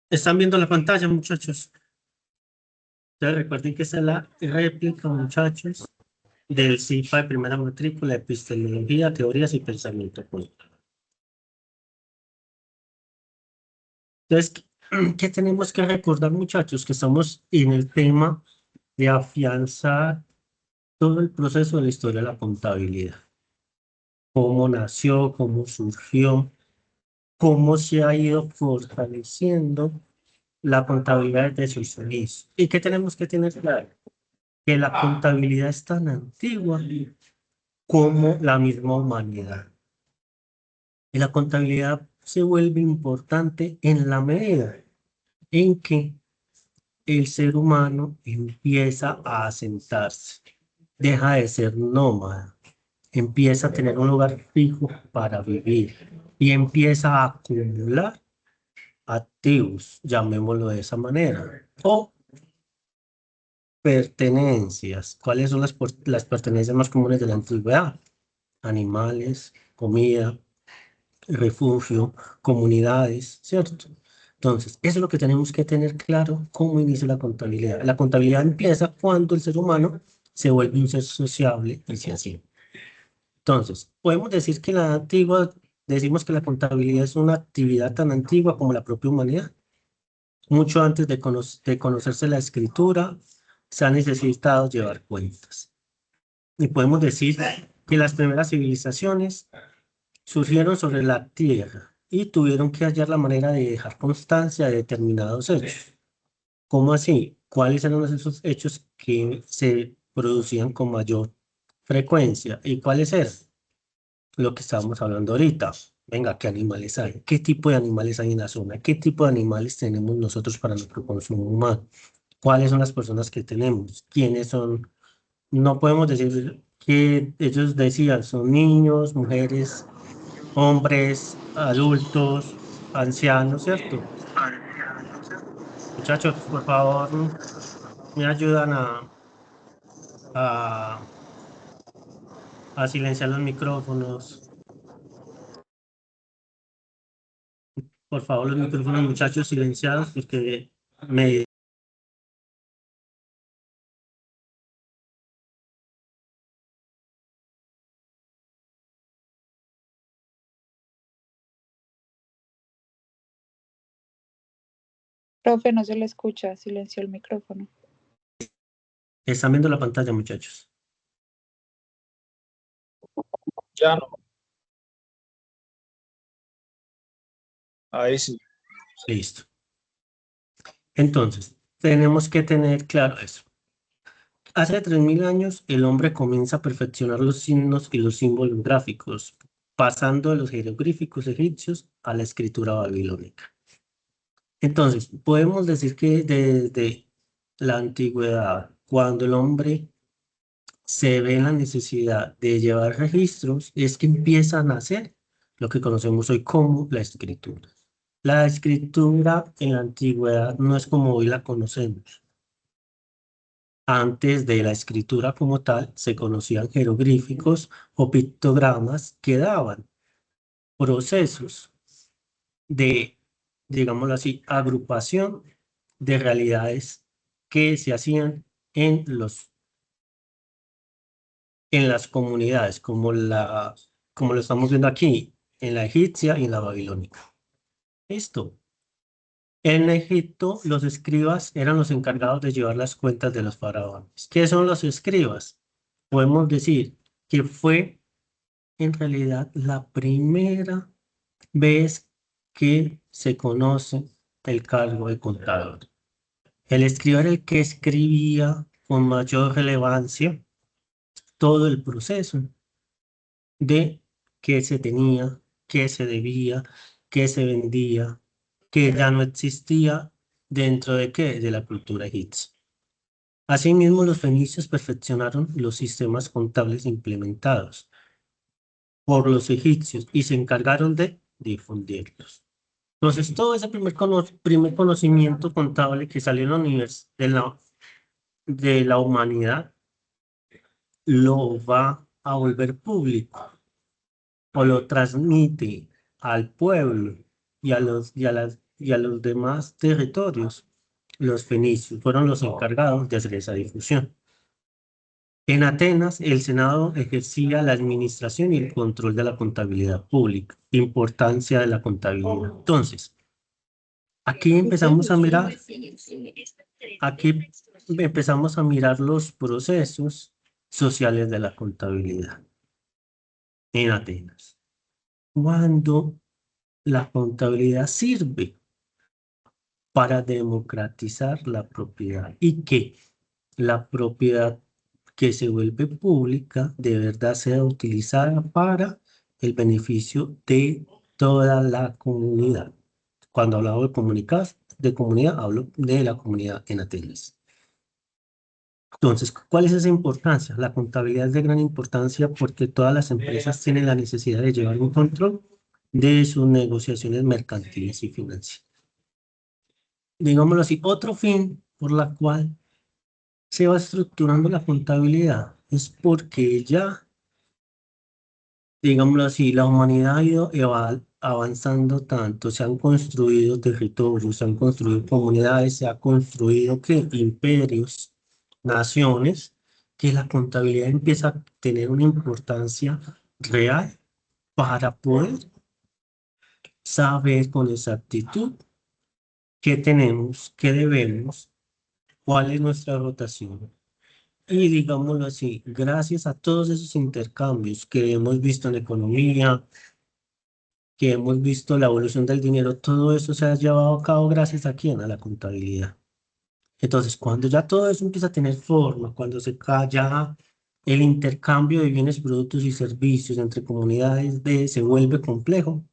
¿Están viendo la pantalla, muchachos? Ya recuerden que esta es la réplica, muchachos, del CIFA de primera matrícula, epistemología, teorías y pensamiento político. Entonces, ¿qué tenemos que recordar, muchachos? Que estamos en el tema de afianzar todo el proceso de la historia de la contabilidad. Cómo nació, cómo surgió, cómo se ha ido fortaleciendo la contabilidad desde sus inicios. ¿Y qué tenemos que tener claro? Que la contabilidad es tan antigua como la misma humanidad. Y la contabilidad se vuelve importante en la medida en que el ser humano empieza a asentarse, deja de ser nómada, empieza a tener un lugar fijo para vivir y empieza a acumular activos, llamémoslo de esa manera, o pertenencias. ¿Cuáles son las pertenencias más comunes de la antigüedad? Animales, comida, refugio, comunidades, ¿cierto? Entonces, eso es lo que tenemos que tener claro cómo inicia la contabilidad. La contabilidad empieza cuando el ser humano se vuelve un ser sociable y se así. Entonces, podemos decir que la antigua, decimos que la contabilidad es una actividad tan antigua como la propia humanidad. Mucho antes de conocerse la escritura, se ha necesitado llevar cuentas. Y podemos decir que las primeras civilizaciones surgieron sobre la tierra y tuvieron que hallar la manera de dejar constancia de determinados hechos. ¿Cómo así? ¿Cuáles eran esos hechos que se producían con mayor frecuencia? ¿Y cuáles eran? Lo que estábamos hablando ahorita. Venga, ¿qué animales hay? ¿Qué tipo de animales hay en la zona? ¿Qué tipo de animales tenemos nosotros para nuestro consumo humano? ¿Cuáles son las personas que tenemos? ¿Quiénes son? No podemos decir que ellos decían, son niños, mujeres, hombres, adultos, ancianos, ¿cierto? Muchachos, por favor, me ayudan a, a silenciar los micrófonos. Por favor, los micrófonos, muchachos, silenciados, porque me... Profe, no se le escucha, silenció el micrófono. Están viendo la pantalla, muchachos. Ya no. Ahí sí. Listo. Entonces, tenemos que tener claro eso. Hace 3000 años, el hombre comienza a perfeccionar los signos y los símbolos gráficos, pasando de los jeroglíficos egipcios a la escritura babilónica. Entonces, podemos decir que desde la antigüedad, cuando el hombre se ve en la necesidad de llevar registros, es que empieza a nacer lo que conocemos hoy como la escritura. La escritura en la antigüedad no es como hoy la conocemos. Antes de la escritura como tal, se conocían jeroglíficos o pictogramas que daban procesos de, digámoslo así, agrupación de realidades que se hacían en las comunidades, como lo estamos viendo aquí, en la egipcia y en la babilónica. Esto. En Egipto, los escribas eran los encargados de llevar las cuentas de los faraones. ¿Qué son los escribas? Podemos decir que fue en realidad la primera vez que se conoce el cargo de contador. El escriba era el que escribía con mayor relevancia todo el proceso de qué se tenía, qué se debía, qué se vendía, que ya no existía dentro de qué, de la cultura egipcia. Asimismo, los fenicios perfeccionaron los sistemas contables implementados por los egipcios y se encargaron de difundirlos. Entonces, todo ese primer conocimiento contable que salió en la de la humanidad lo va a volver público o lo transmite al pueblo y a y a los demás territorios. Los fenicios fueron los encargados de hacer esa difusión. En Atenas, el Senado ejercía la administración y el control de la contabilidad pública. Importancia de la contabilidad. Entonces, aquí empezamos a mirar, aquí empezamos a mirar los procesos sociales de la contabilidad en Atenas. Cuando la contabilidad sirve para democratizar la propiedad y que la propiedad que se vuelve pública de verdad sea utilizada para el beneficio de toda la comunidad. Cuando hablo de comunidad, hablo de la comunidad en Atenas. Entonces, ¿cuál es esa importancia? La contabilidad es de gran importancia porque todas las empresas tienen la necesidad de llevar un control de sus negociaciones mercantiles y financieras. Digámoslo así, otro fin por la cual se va estructurando la contabilidad es porque ya, digámoslo así, la humanidad ha ido avanzando tanto, se han construido territorios, se han construido comunidades, se ha construido ¿qué? Imperios, naciones, que la contabilidad empieza a tener una importancia real para poder saber con exactitud qué tenemos, qué debemos, cuál es nuestra rotación. Y digámoslo así, gracias a todos esos intercambios que hemos visto en la economía, que hemos visto la evolución del dinero, todo eso se ha llevado a cabo gracias a quién, a la contabilidad. Entonces, cuando ya todo eso empieza a tener forma, cuando ya el intercambio de bienes, productos y servicios entre comunidades se vuelve complejo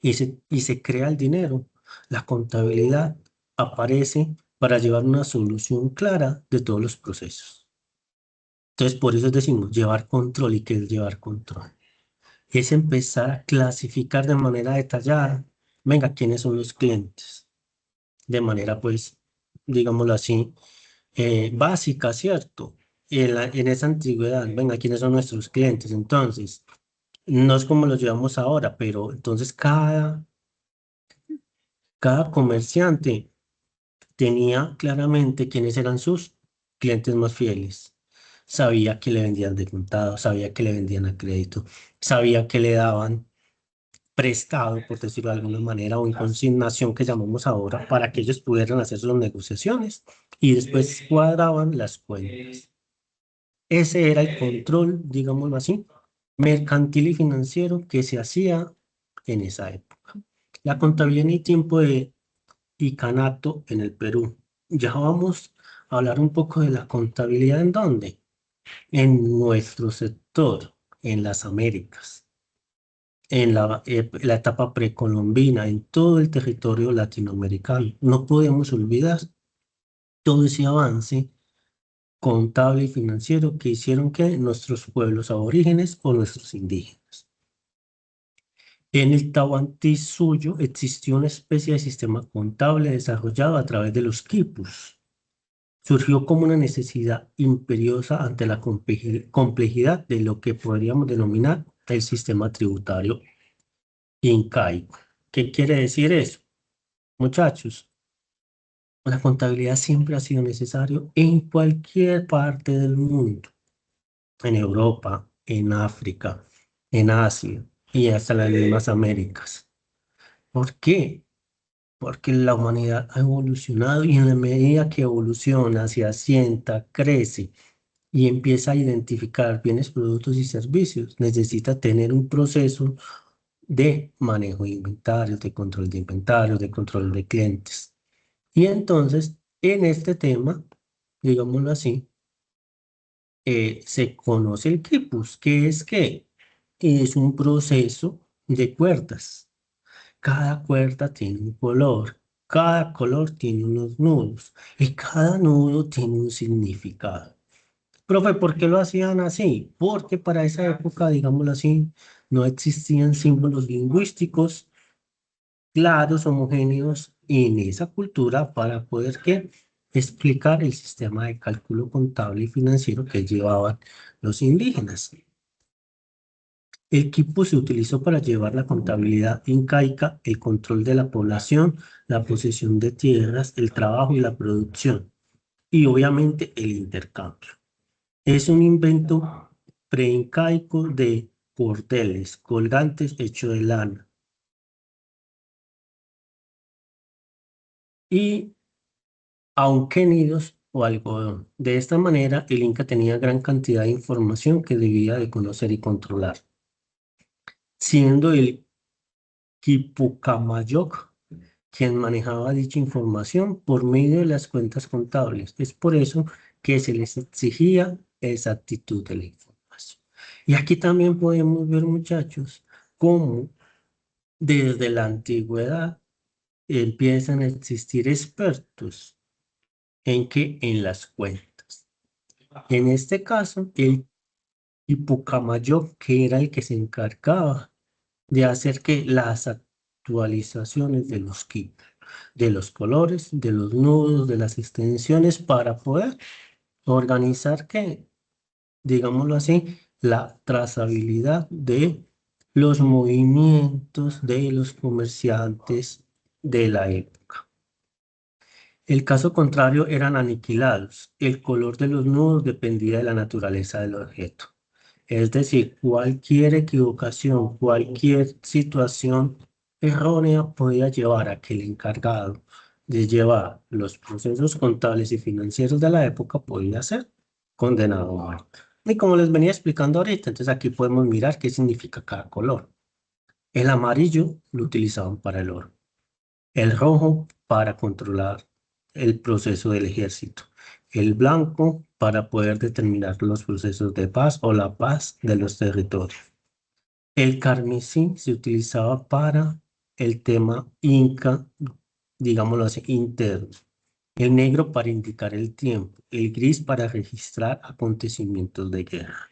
y se crea el dinero, la contabilidad aparece para llevar una solución clara de todos los procesos. Entonces, por eso decimos llevar control. ¿Y qué es llevar control? Es empezar a clasificar de manera detallada, venga, quiénes son los clientes, de manera, pues, digámoslo así, básica, ¿cierto? En esa antigüedad, venga, quiénes son nuestros clientes. Entonces, no es como los llevamos ahora, pero entonces cada comerciante tenía claramente quiénes eran sus clientes más fieles. Sabía que le vendían de contado, sabía que le vendían a crédito, sabía que le daban prestado, por decirlo de alguna manera, o en consignación que llamamos ahora, para que ellos pudieran hacer sus negociaciones y después cuadraban las cuentas. Ese era el control, digámoslo así, mercantil y financiero que se hacía en esa época. La contabilidad en el tiempo de Icanato en el Perú. Ya vamos a hablar un poco de la contabilidad en dónde, en nuestro sector, en las Américas, en la etapa precolombina, en todo el territorio latinoamericano. No podemos olvidar todo ese avance contable y financiero que hicieron que nuestros pueblos aborígenes o nuestros indígenas. En el Tahuantinsuyo existió una especie de sistema contable desarrollado a través de los quipus. Surgió como una necesidad imperiosa ante la complejidad de lo que podríamos denominar el sistema tributario incaico. ¿Qué quiere decir eso? Muchachos, la contabilidad siempre ha sido necesario en cualquier parte del mundo, en Europa, en África, en Asia y hasta las mismas Américas. ¿Por qué? Porque la humanidad ha evolucionado y en la medida que evoluciona, se asienta, crece y empieza a identificar bienes, productos y servicios, necesita tener un proceso de manejo de inventarios, de control de inventarios, de control de clientes. Y entonces, en este tema, digámoslo así, se conoce el quipus. ¿Qué es qué? Es un proceso de cuerdas. Cada cuerda tiene un color, cada color tiene unos nudos y cada nudo tiene un significado. Profe, ¿por qué lo hacían así? Porque para esa época, digámoslo así, no existían símbolos lingüísticos claros, homogéneos en esa cultura para poder ¿qué? Explicar el sistema de cálculo contable y financiero que llevaban los indígenas. El quipu se utilizó para llevar la contabilidad incaica, el control de la población, la posesión de tierras, el trabajo y la producción, y obviamente el intercambio. Es un invento preincaico de cordeles, colgantes hechos de lana. Y aunquenidos o algodón. De esta manera, el Inca tenía gran cantidad de información que debía de conocer y controlar, siendo el Quipucamayoc quien manejaba dicha información por medio de las cuentas contables. Es por eso que se les exigía exactitud de la información. Y aquí también podemos ver, muchachos, cómo desde la antigüedad empiezan a existir expertos en que en las cuentas. En este caso, el Pucamayo, que era el que se encargaba de hacer que las actualizaciones de los kits, de los colores, de los nudos, de las extensiones, para poder organizar que, digámoslo así, la trazabilidad de los movimientos de los comerciantes de la época. El caso contrario eran aniquilados. El color de los nudos dependía de la naturaleza del objeto. Es decir, cualquier equivocación, cualquier situación errónea podía llevar a que el encargado de llevar los procesos contables y financieros de la época podía ser condenado a muerte. Y como les venía explicando ahorita, entonces aquí podemos mirar qué significa cada color. El amarillo lo utilizaban para el oro, el rojo para controlar el proceso del ejército, el blanco para poder determinar los procesos de paz o la paz de los territorios. El carmesí se utilizaba para el tema inca, digámoslo así, interno. El negro para indicar el tiempo, el gris para registrar acontecimientos de guerra.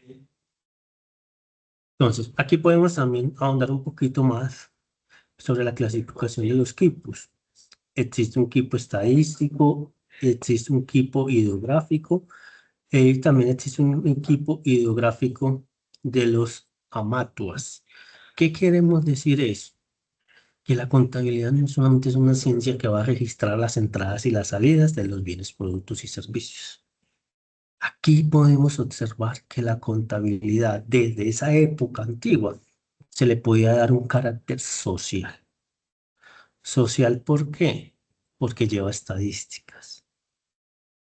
Entonces, aquí podemos también ahondar un poquito más sobre la clasificación de los quipus. Existe un quipo estadístico, existe un quipo ideográfico, y también existe un equipo ideográfico de los amatuas. ¿Qué queremos decir eso? Que la contabilidad no solamente es una ciencia que va a registrar las entradas y las salidas de los bienes, productos y servicios. Aquí podemos observar que la contabilidad desde esa época antigua se le podía dar un carácter social. ¿Social por qué? Porque lleva estadísticas.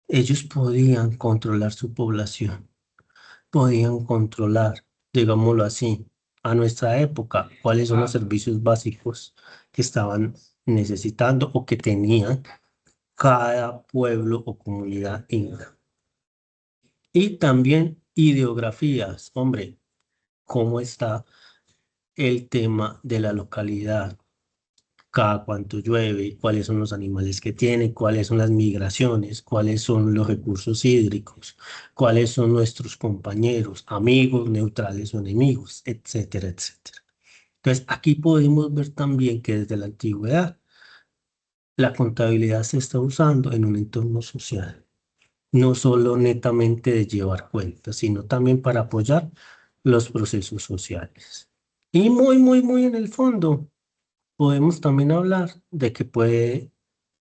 Ellos podían controlar su población, podían controlar, digámoslo así, a nuestra época, cuáles son los servicios básicos que estaban necesitando o que tenían cada pueblo o comunidad inca. Y también ideografías, hombre, cómo está el tema de la localidad, cada cuánto llueve, cuáles son los animales que tiene, cuáles son las migraciones, cuáles son los recursos hídricos, cuáles son nuestros compañeros, amigos, neutrales o enemigos, etcétera, etcétera. Entonces, aquí podemos ver también que desde la antigüedad la contabilidad se está usando en un entorno social, no solo netamente de llevar cuentas, sino también para apoyar los procesos sociales. Y muy en el fondo, podemos también hablar de que puede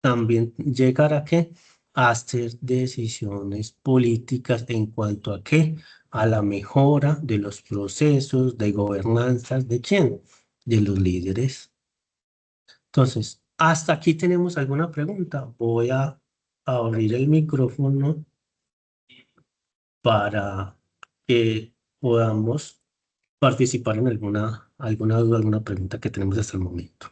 también llegar a qué, a hacer decisiones políticas en cuanto a qué, a la mejora de los procesos de gobernanza de quién, de los líderes. Entonces, hasta aquí tenemos alguna pregunta. Voy a abrir el micrófono para que podamos participar en alguna duda, alguna pregunta que tenemos hasta el momento.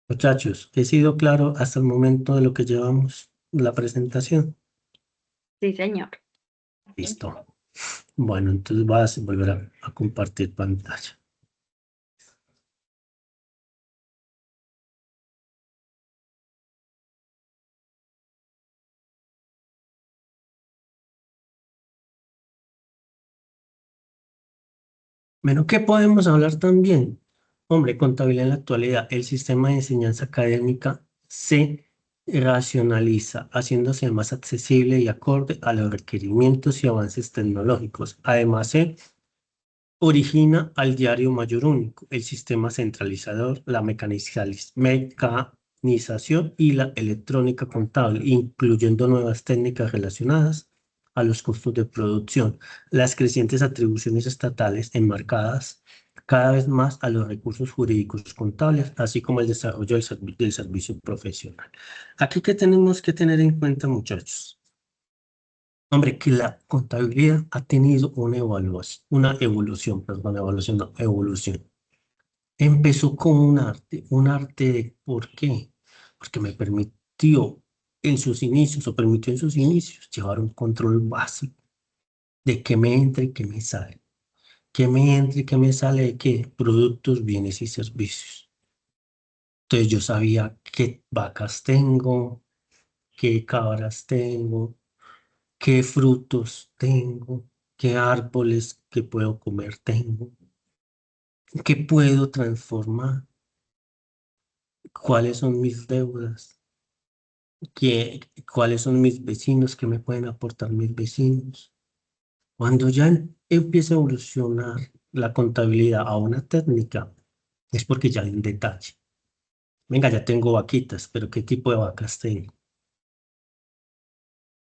Muchachos, ¿he sido claro hasta el momento de lo que llevamos la presentación? Sí, señor. Listo. Bueno, entonces vas a volver a compartir pantalla. Bueno, ¿qué podemos hablar también? Hombre, contabilidad en la actualidad, el sistema de enseñanza académica se racionaliza, haciéndose más accesible y acorde a los requerimientos y avances tecnológicos. Además, se origina al diario mayor único, el sistema centralizador, la mecanización y la electrónica contable, incluyendo nuevas técnicas relacionadas a los costos de producción, las crecientes atribuciones estatales enmarcadas cada vez más a los recursos jurídicos contables, así como el desarrollo del servicio profesional. Aquí que tenemos que tener en cuenta, muchachos. Hombre, que la contabilidad ha tenido una evolución, perdón, evolución, no, evolución. Empezó como un arte de ¿por qué? Porque me permitió en sus inicios, o permitió en sus inicios, llevar un control básico de qué me entra y qué me sale. Qué me entra y qué me sale de qué productos, bienes y servicios. Entonces yo sabía qué vacas tengo, qué cabras tengo, qué frutos tengo, qué árboles que puedo comer tengo, qué puedo transformar, cuáles son mis deudas, cuáles son mis vecinos, qué me pueden aportar mis vecinos. Cuando ya empieza a evolucionar la contabilidad a una técnica, es porque ya hay un detalle. Venga, ya tengo vaquitas, pero ¿qué tipo de vacas tengo?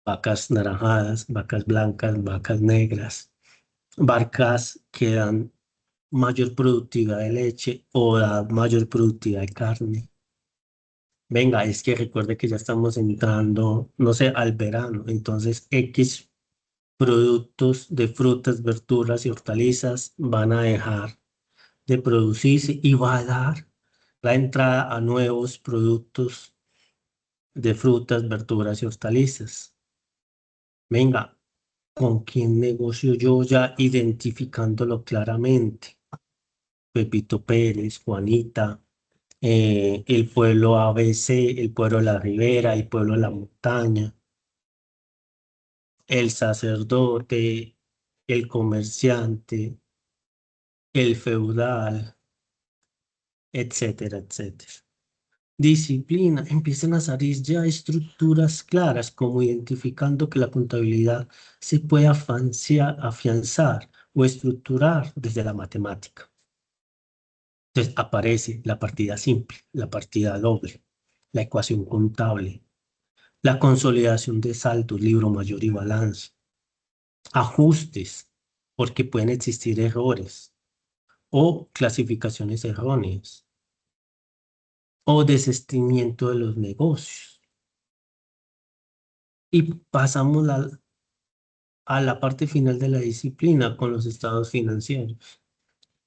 Vacas naranjadas, vacas blancas, vacas negras, vacas que dan mayor productividad de leche o da mayor productividad de carne. Venga, es que recuerde que ya estamos entrando, no sé, al verano, entonces X productos de frutas, verduras y hortalizas van a dejar de producirse y va a dar la entrada a nuevos productos de frutas, verduras y hortalizas. Venga, ¿con quién negocio yo ya identificándolo claramente? Pepito Pérez, Juanita, el pueblo ABC, el pueblo de la Ribera, el pueblo de la montaña, el sacerdote, el comerciante, el feudal, etcétera, etcétera. Disciplina, empiezan a salir ya estructuras claras, como identificando que la contabilidad se puede afianzar o estructurar desde la matemática. Entonces aparece la partida simple, la partida doble, la ecuación contable, la consolidación de saldos, libro mayor y balance, ajustes, porque pueden existir errores o clasificaciones erróneas o desistimiento de los negocios. Y pasamos a la parte final de la disciplina con los estados financieros.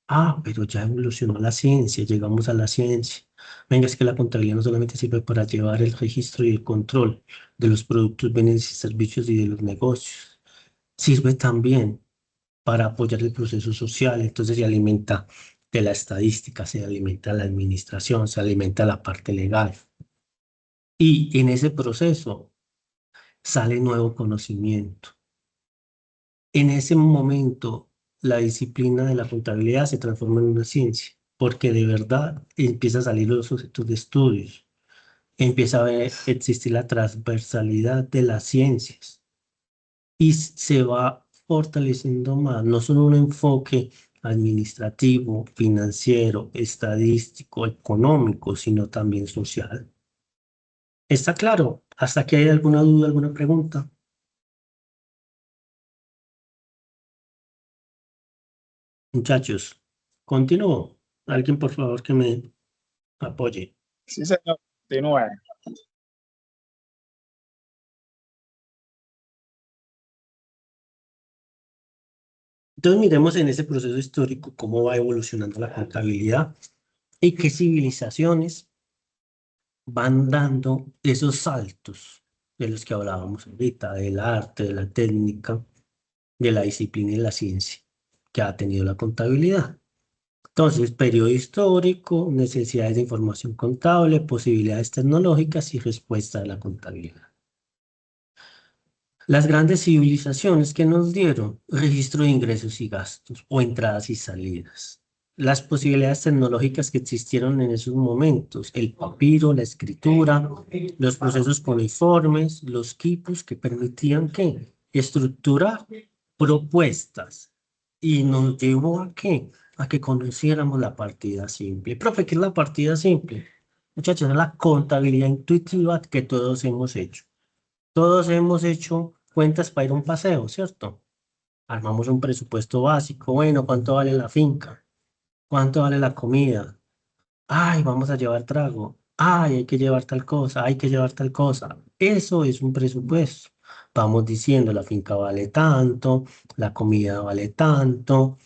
Ah, pero ya evolucionó la ciencia, llegamos a la ciencia. Venga, es que la contabilidad no solamente sirve para llevar el registro y el control de los productos, bienes y servicios y de los negocios. Sirve también para apoyar el proceso social, entonces se alimenta de la estadística, se alimenta la administración, se alimenta la parte legal. Y en ese proceso sale nuevo conocimiento. En ese momento, la disciplina de la contabilidad se transforma en una ciencia, porque de verdad empieza a salir los objetos de estudios, empieza a existir la transversalidad de las ciencias y se va fortaleciendo más, no solo un enfoque administrativo, financiero, estadístico, económico, sino también social. ¿Está claro? ¿Hasta aquí hay alguna duda, alguna pregunta? Muchachos, continúo. Alguien, por favor, que me apoye. Sí, señor. Continúe. Entonces, miremos en ese proceso histórico cómo va evolucionando la contabilidad y qué civilizaciones van dando esos saltos de los que hablábamos ahorita, del arte, de la técnica, de la disciplina y la ciencia que ha tenido la contabilidad. Entonces, periodo histórico, necesidades de información contable, posibilidades tecnológicas y respuesta de la contabilidad. Las grandes civilizaciones que nos dieron registro de ingresos y gastos o entradas y salidas. las posibilidades tecnológicas que existieron en esos momentos, el papiro, la escritura, los procesos cuneiformes, los quipus que permitían que estructurar propuestas y nos llevó a qué? A que conociéramos la partida simple. Profe, ¿qué es la partida simple? Muchachos, es la contabilidad intuitiva que todos hemos hecho. Todos hemos hecho cuentas para ir a un paseo, ¿cierto? Armamos un presupuesto básico. Bueno, ¿cuánto vale la finca? ¿Cuánto vale la comida? Ay, vamos a llevar trago. Ay, hay que llevar tal cosa, hay que llevar tal cosa. Eso es un presupuesto. Vamos diciendo, la finca vale tanto, la comida vale tanto,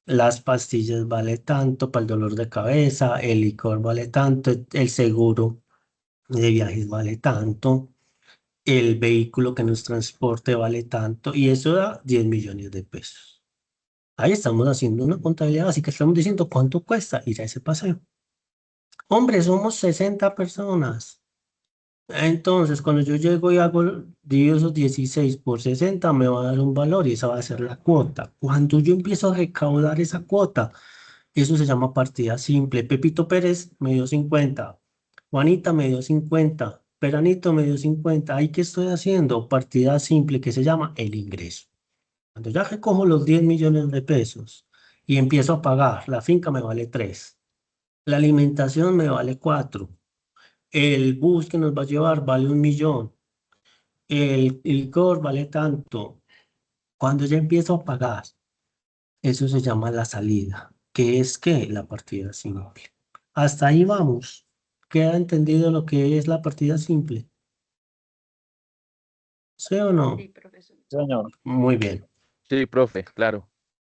las pastillas vale tanto para el dolor de cabeza, el licor vale tanto, el seguro de viajes vale tanto, el vehículo que nos transporte vale tanto, y eso da 10 millones de pesos. Ahí estamos haciendo una contabilidad básica, estamos diciendo cuánto cuesta ir a ese paseo. Hombre, somos 60 personas. Entonces, cuando yo llego y divido esos 16 por 60, me va a dar un valor y esa va a ser la cuota. Cuando yo empiezo a recaudar esa cuota, eso se llama partida simple. Pepito Pérez me dio 50, Juanita me dio 50, Peranito me dio 50. ¿Ahí qué estoy haciendo? Partida simple que se llama el ingreso. Cuando ya recojo los 10 millones de pesos y empiezo a pagar, la finca me vale 3, la alimentación me vale 4, el bus que nos va a llevar vale 1 millón, el licor vale tanto. Cuando ya empiezo a pagar, eso se llama la salida, que es que la partida simple. Hasta ahí vamos. ¿Queda entendido lo que es la partida simple? ¿Sí o no? Sí, profesor. Señor. Muy bien. Sí, profe, claro.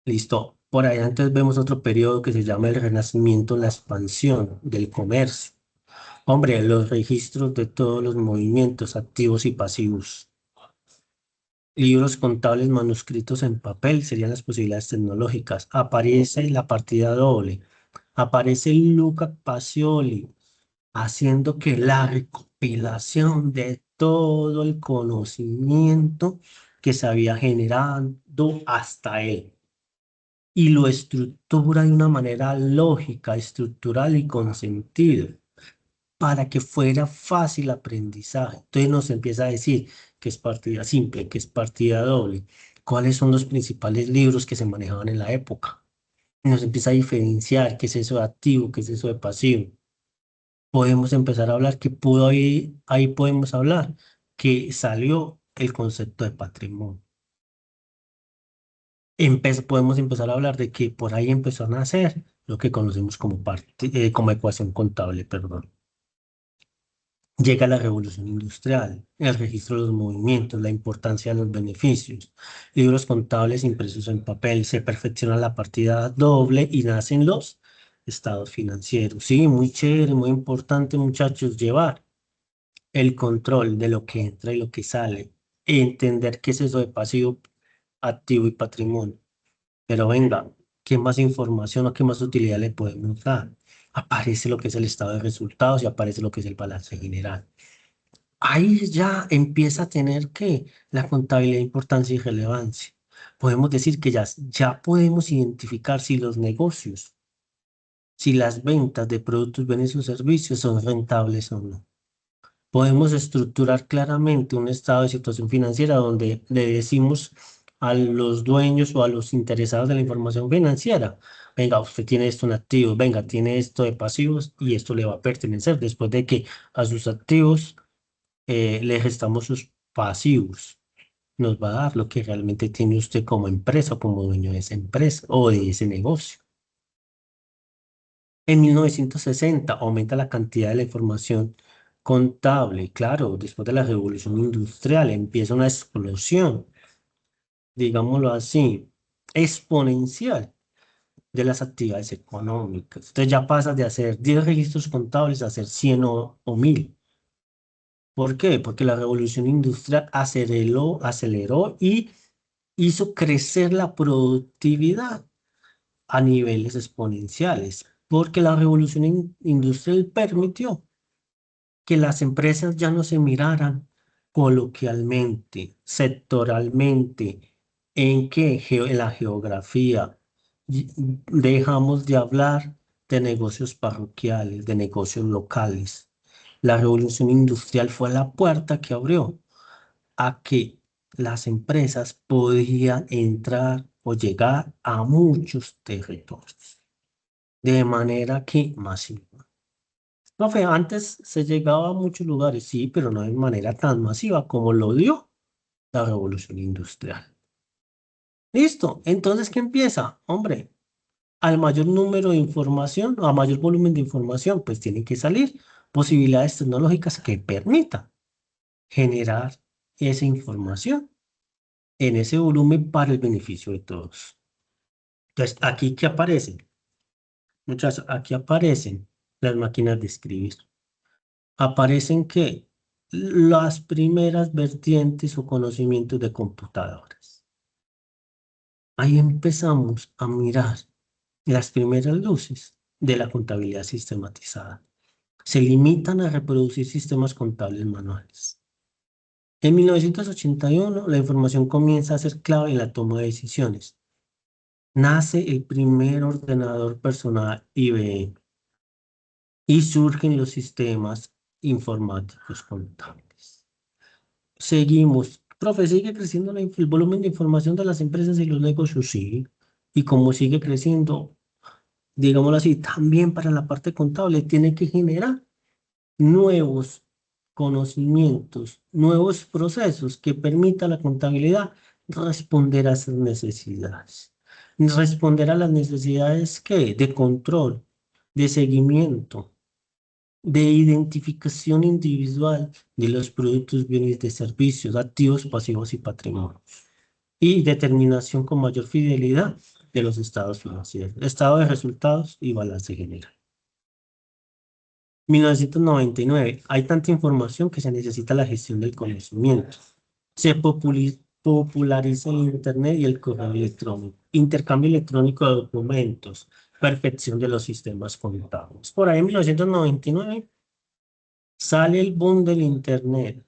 Listo. Por allá entonces vemos otro periodo que se llama el Renacimiento, la expansión del comercio. Hombre, los registros de todos los movimientos activos y pasivos. Libros contables manuscritos en papel serían las posibilidades tecnológicas. Aparece la partida doble. Aparece Luca Pacioli haciendo que la recopilación de todo el conocimiento que se había generado hasta él y lo estructura de una manera lógica, estructural y con sentido para que fuera fácil aprendizaje. Entonces nos empieza a decir que es partida simple, que es partida doble, cuáles son los principales libros que se manejaban en la época. Nos empieza a diferenciar qué es eso de activo, qué es eso de pasivo. Podemos empezar a hablar que ahí podemos hablar que salió el concepto de patrimonio. Podemos empezar a hablar de que por ahí empezó a nacer lo que conocemos como ecuación contable, perdón. Llega la revolución industrial, el registro de los movimientos, la importancia de los beneficios, libros contables impresos en papel, se perfecciona la partida doble y nacen los estados financieros. Sí, muy chévere, muy importante, muchachos, llevar el control de lo que entra y lo que sale, entender qué es eso de pasivo, activo y patrimonio. Pero venga, ¿qué más información o qué más utilidad le podemos dar? Aparece lo que es el estado de resultados y aparece lo que es el balance general. Ahí ya empieza a tener que la contabilidad importancia y relevancia. Podemos decir que ya podemos identificar si los negocios, si las ventas de productos, bienes o servicios son rentables o no. Podemos estructurar claramente un estado de situación financiera donde le decimos a los dueños o a los interesados de la información financiera, venga, usted tiene esto en activos, venga, tiene esto de pasivos y esto le va a pertenecer después de que a sus activos le gestamos sus pasivos. Nos va a dar lo que realmente tiene usted como empresa o como dueño de esa empresa o de ese negocio. En 1960 aumenta la cantidad de la información contable. Claro, después de la revolución industrial empieza una explosión, digámoslo así, exponencial de las actividades económicas. Entonces ya pasas de hacer 10 registros contables a hacer 100 o 1000. ¿Por qué? Porque la revolución industrial aceleró y hizo crecer la productividad a niveles exponenciales, porque la revolución industrial permitió que las empresas ya no se miraran coloquialmente, sectoralmente, en la geografía, dejamos de hablar de negocios parroquiales, de negocios locales. La revolución industrial fue la puerta que abrió a que las empresas podían entrar o llegar a muchos territorios de manera que masiva. Profe, antes se llegaba a muchos lugares, sí, pero no de manera tan masiva como lo dio la revolución industrial. Listo, entonces, ¿qué empieza? Hombre, al mayor número de información, a mayor volumen de información, pues tienen que salir posibilidades tecnológicas que permitan generar esa información en ese volumen para el beneficio de todos. Entonces, aquí ¿qué aparecen? Muchachos, aquí aparecen las máquinas de escribir. Aparecen que las primeras vertientes o conocimientos de computadoras. Ahí empezamos a mirar las primeras luces de la contabilidad sistematizada. Se limitan a reproducir sistemas contables manuales. En 1981, la información comienza a ser clave en la toma de decisiones. Nace el primer ordenador personal IBM y surgen los sistemas informáticos contables. Seguimos. Profe, ¿sigue creciendo el volumen de información de las empresas y los negocios? Sí. Y como sigue creciendo, digámoslo así, también para la parte contable tiene que generar nuevos conocimientos, nuevos procesos que permitan a la contabilidad responder a esas necesidades. Responder a las necesidades ¿qué? De control, de seguimiento, de identificación individual de los productos, bienes de servicios, activos, pasivos y patrimonio. Y determinación con mayor fidelidad de los estados financieros, estado de resultados y balance general. 1999. Hay tanta información que se necesita la gestión del conocimiento. Se populariza el Internet y el correo electrónico. Intercambio electrónico de documentos. Perfección de los sistemas contables. Por ahí en 1999 sale el boom del Internet.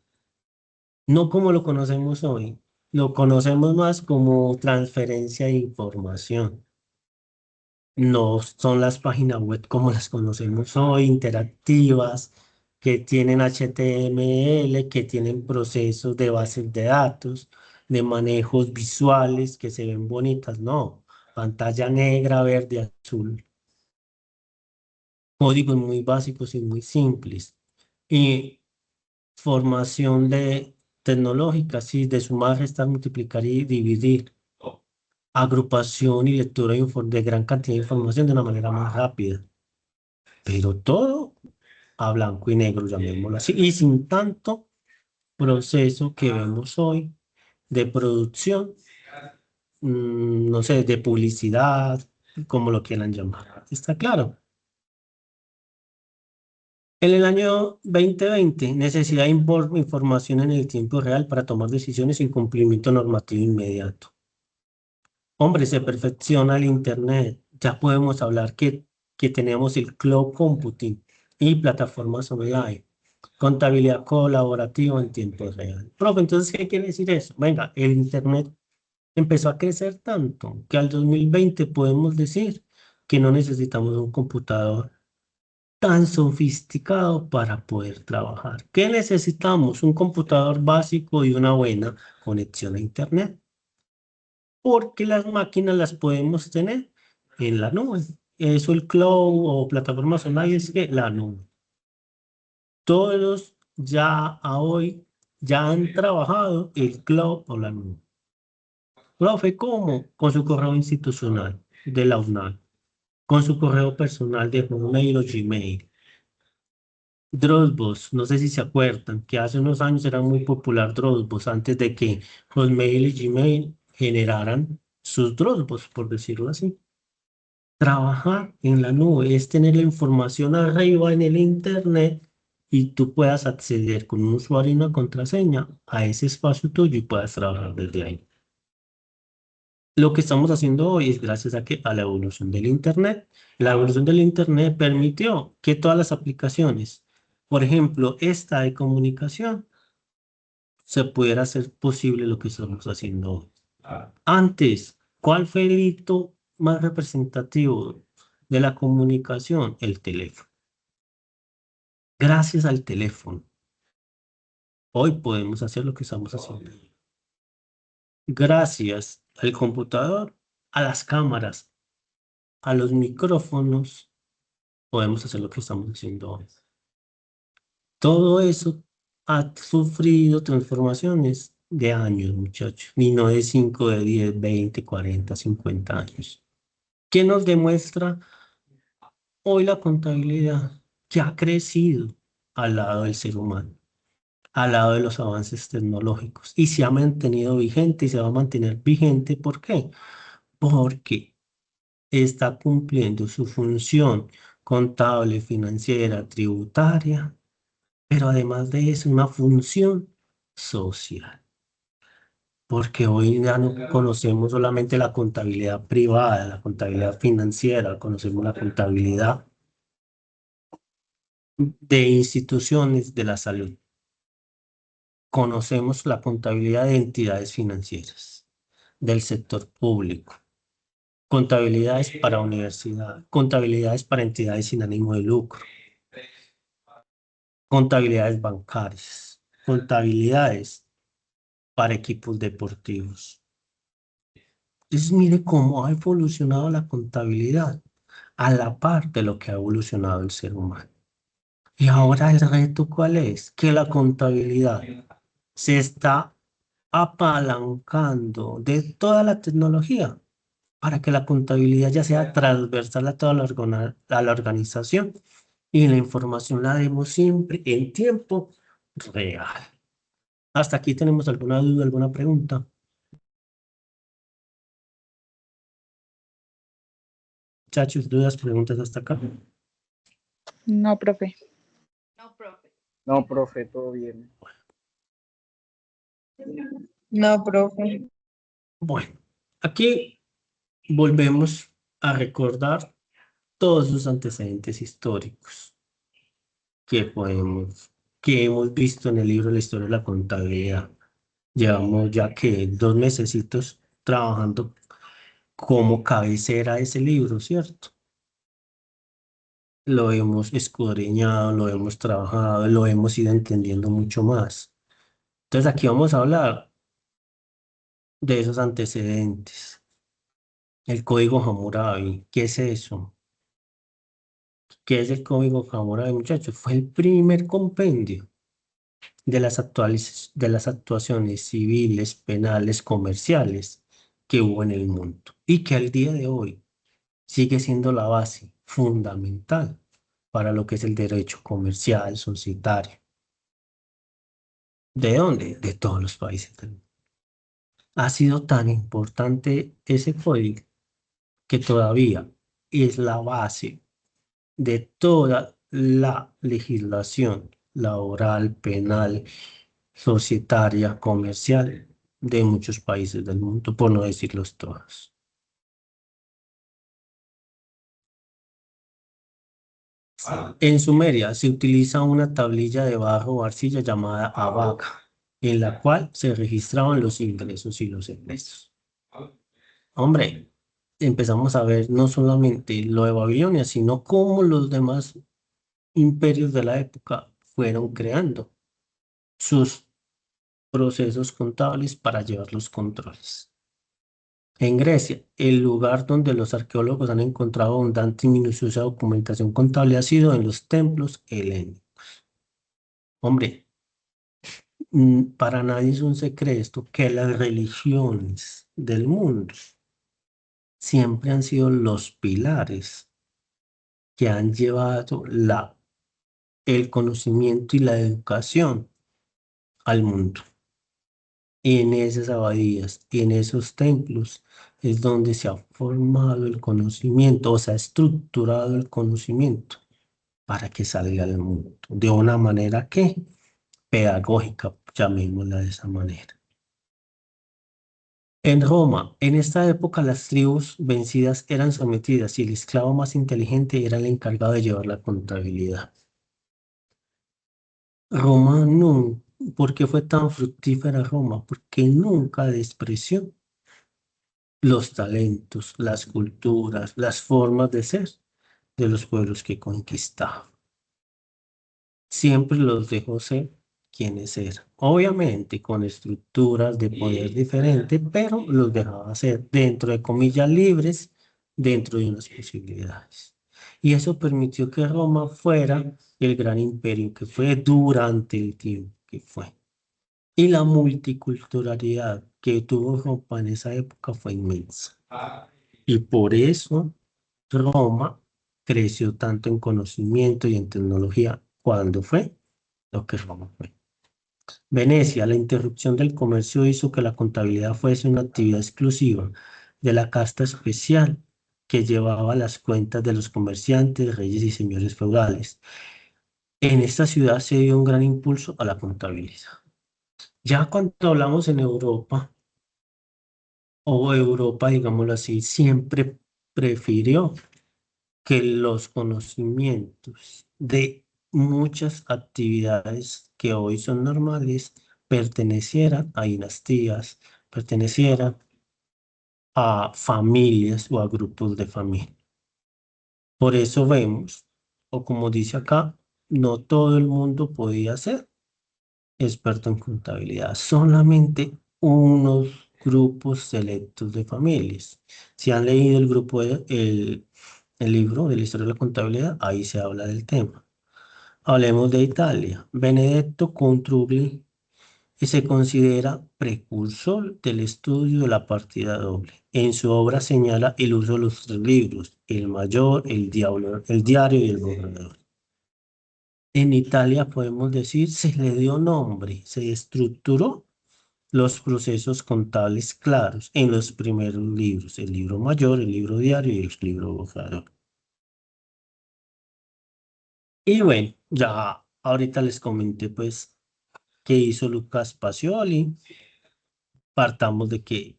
No como lo conocemos hoy. Lo conocemos más como transferencia de información. No son las páginas web como las conocemos hoy, interactivas, que tienen HTML, que tienen procesos de bases de datos, de manejos visuales que se ven bonitas. No, pantalla negra, verde, azul. Códigos muy básicos y muy simples. Y formación de tecnológica, sí, de sumar, restar, multiplicar y dividir. Agrupación y lectura de gran cantidad de información de una manera más rápida. Pero todo a blanco y negro, llamémoslo así, y sin tanto proceso que vemos hoy de producción, no sé, de publicidad, como lo quieran llamar. ¿Está claro? En el año 2020, necesidad de información en el tiempo real para tomar decisiones sin cumplimiento normativo inmediato. Hombre, se perfecciona el Internet. Ya podemos hablar que tenemos el cloud computing y plataformas online. Contabilidad colaborativa en tiempo real. Profe, entonces, ¿qué quiere decir eso? Venga, el Internet empezó a crecer tanto que al 2020 podemos decir que no necesitamos un computador tan sofisticado para poder trabajar. ¿Qué necesitamos? Un computador básico y una buena conexión a Internet. Porque las máquinas las podemos tener en la nube. Eso el cloud o plataformas online es que la nube. Todos ya a hoy ya han trabajado el cloud o la nube. Profe, ¿cómo? Con su correo institucional de la UNAM, con su correo personal de Hotmail o Gmail. Dropbox, no sé si se acuerdan, que hace unos años era muy popular Dropbox antes de que Hotmail y Gmail generaran sus Dropbox, por decirlo así. Trabajar en la nube es tener la información arriba en el Internet y tú puedas acceder con un usuario y una contraseña a ese espacio tuyo y puedas trabajar desde ahí. Lo que estamos haciendo hoy es gracias a la evolución del Internet. La evolución del Internet permitió que todas las aplicaciones, por ejemplo, esta de comunicación, se pudiera hacer posible lo que estamos haciendo hoy. Antes, ¿cuál fue el hito más representativo de la comunicación? El teléfono. Gracias al teléfono, hoy podemos hacer lo que estamos haciendo. Gracias al computador, a las cámaras, a los micrófonos, podemos hacer lo que estamos haciendo hoy. Todo eso ha sufrido transformaciones de años, muchachos, y no de 5, de 10, 20, 40, 50 años. ¿Qué nos demuestra hoy la contabilidad? Que ha crecido al lado del ser humano, al lado de los avances tecnológicos, y se ha mantenido vigente y se va a mantener vigente. ¿Por qué? Porque está cumpliendo su función contable, financiera, tributaria, pero además de eso, una función social. Porque hoy ya no conocemos solamente la contabilidad privada, la contabilidad financiera, conocemos la contabilidad de instituciones de la salud. Conocemos la contabilidad de entidades financieras, del sector público, contabilidades para universidad, contabilidades para entidades sin ánimo de lucro, contabilidades bancarias, contabilidades para equipos deportivos. Entonces, mire cómo ha evolucionado la contabilidad a la par de lo que ha evolucionado el ser humano. Y ahora el reto, ¿cuál es? Que la contabilidad se está apalancando de toda la tecnología para que la contabilidad ya sea transversal a toda a la organización y la información la demos siempre en tiempo real. ¿Hasta aquí tenemos alguna duda, alguna pregunta? Muchachos, dudas, preguntas hasta acá. No, profe. No, profe, todo bien. No, profe. Bueno, aquí volvemos a recordar todos los antecedentes históricos que que hemos visto en el libro La historia de la contabilidad. Llevamos ya que 2 mesecitos trabajando como cabecera de ese libro, ¿cierto? Lo hemos escudriñado, lo hemos trabajado, lo hemos ido entendiendo mucho más. Entonces aquí vamos a hablar de esos antecedentes. El código Hammurabi, ¿qué es eso? ¿Qué es el código Hammurabi, muchachos? Fue el primer compendio de de las actuaciones civiles, penales, comerciales que hubo en el mundo y que al día de hoy sigue siendo la base fundamental para lo que es el derecho comercial, societario. ¿De dónde? De todos los países del mundo. Ha sido tan importante ese código que todavía es la base de toda la legislación laboral, penal, societaria, comercial de muchos países del mundo, por no decirlos todos. En Sumeria se utiliza una tablilla de barro o arcilla llamada abaca, en la cual se registraban los ingresos y los egresos. Hombre, empezamos a ver no solamente lo de Babilonia, sino cómo los demás imperios de la época fueron creando sus procesos contables para llevar los controles. En Grecia, el lugar donde los arqueólogos han encontrado abundante y minuciosa documentación contable ha sido en los templos helénicos. Hombre, para nadie es un secreto que las religiones del mundo siempre han sido los pilares que han llevado el conocimiento y la educación al mundo. En esas abadías, en esos templos, es donde se ha formado el conocimiento, o se ha estructurado el conocimiento para que salga al mundo de una manera que pedagógica, llamémosla de esa manera. En Roma, en esta época las tribus vencidas eran sometidas y el esclavo más inteligente era el encargado de llevar la contabilidad. Roma no, ¿por qué fue tan fructífera Roma? Porque nunca despreció los talentos, las culturas, las formas de ser de los pueblos que conquistaba. Siempre los dejó ser quienes eran. Obviamente con estructuras de poder diferentes, pero los dejaba ser dentro de comillas libres, dentro de unas posibilidades. Y eso permitió que Roma fuera el gran imperio que fue durante el tiempo que fue. Y la multiculturalidad que tuvo Roma en esa época fue inmensa. Y por eso Roma creció tanto en conocimiento y en tecnología cuando fue lo que Roma fue. Venecia, la interrupción del comercio hizo que la contabilidad fuese una actividad exclusiva de la casta especial que llevaba las cuentas de los comerciantes, reyes y señores feudales. En esta ciudad se dio un gran impulso a la contabilidad. Ya cuando hablamos en Europa, o Europa, digámoslo así, siempre prefirió que los conocimientos de muchas actividades que hoy son normales pertenecieran a dinastías, pertenecieran a familias o a grupos de familia. Por eso vemos, o como dice acá, no todo el mundo podía ser experto en contabilidad, solamente unos grupos selectos de familias. Si han leído el libro de la historia de la contabilidad, ahí se habla del tema. Hablemos de Italia. Benedetto Contrubli se considera precursor del estudio de la partida doble. En su obra señala el uso de los tres libros, el mayor, el diario y el borrador. En Italia podemos decir, se le dio nombre, se estructuró los procesos contables claros en los primeros libros, el libro mayor, el libro diario y el libro borrador. Y bueno, ya ahorita les comenté pues qué hizo Lucas Pacioli. Partamos de que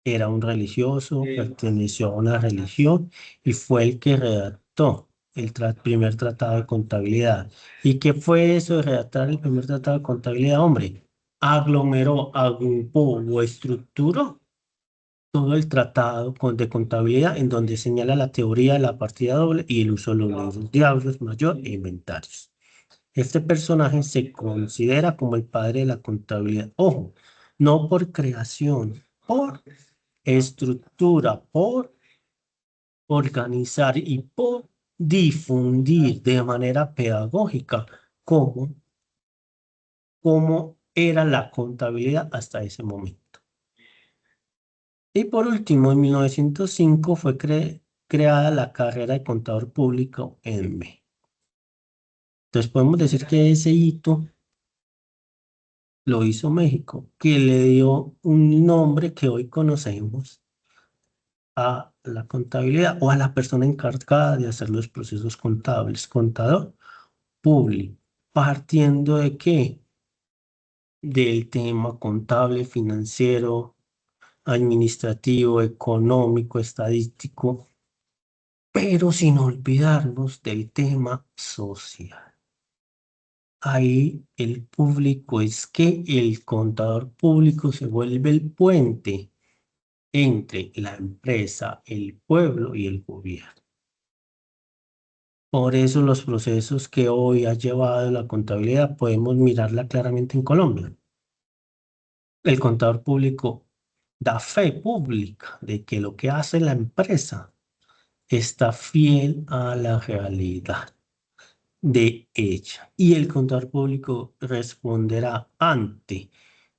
era un religioso, perteneció a una religión y fue el que redactó el primer tratado de contabilidad. ¿Y qué fue eso de redactar el primer tratado de contabilidad? Hombre, aglomeró, agrupó o estructuró todo el tratado de contabilidad en donde señala la teoría de la partida doble y el uso de los libros diablos, mayor e inventarios. Este personaje se considera como el padre de la contabilidad. Ojo, no por creación, por estructura, por organizar y por difundir de manera pedagógica cómo era la contabilidad hasta ese momento. Y por último, en 1905 fue creada la carrera de contador público en México. Entonces podemos decir que ese hito lo hizo México, que le dio un nombre que hoy conocemos a la contabilidad o a la persona encargada de hacer los procesos contables, contador público, partiendo de qué? Del tema contable, financiero, administrativo, económico, estadístico, pero sin olvidarnos del tema social. Ahí el público es que el contador público se vuelve el puente entre la empresa, el pueblo y el gobierno. Por eso los procesos que hoy ha llevado la contabilidad podemos mirarla claramente en Colombia. El contador público da fe pública de que lo que hace la empresa está fiel a la realidad de ella. Y el contador público responderá ante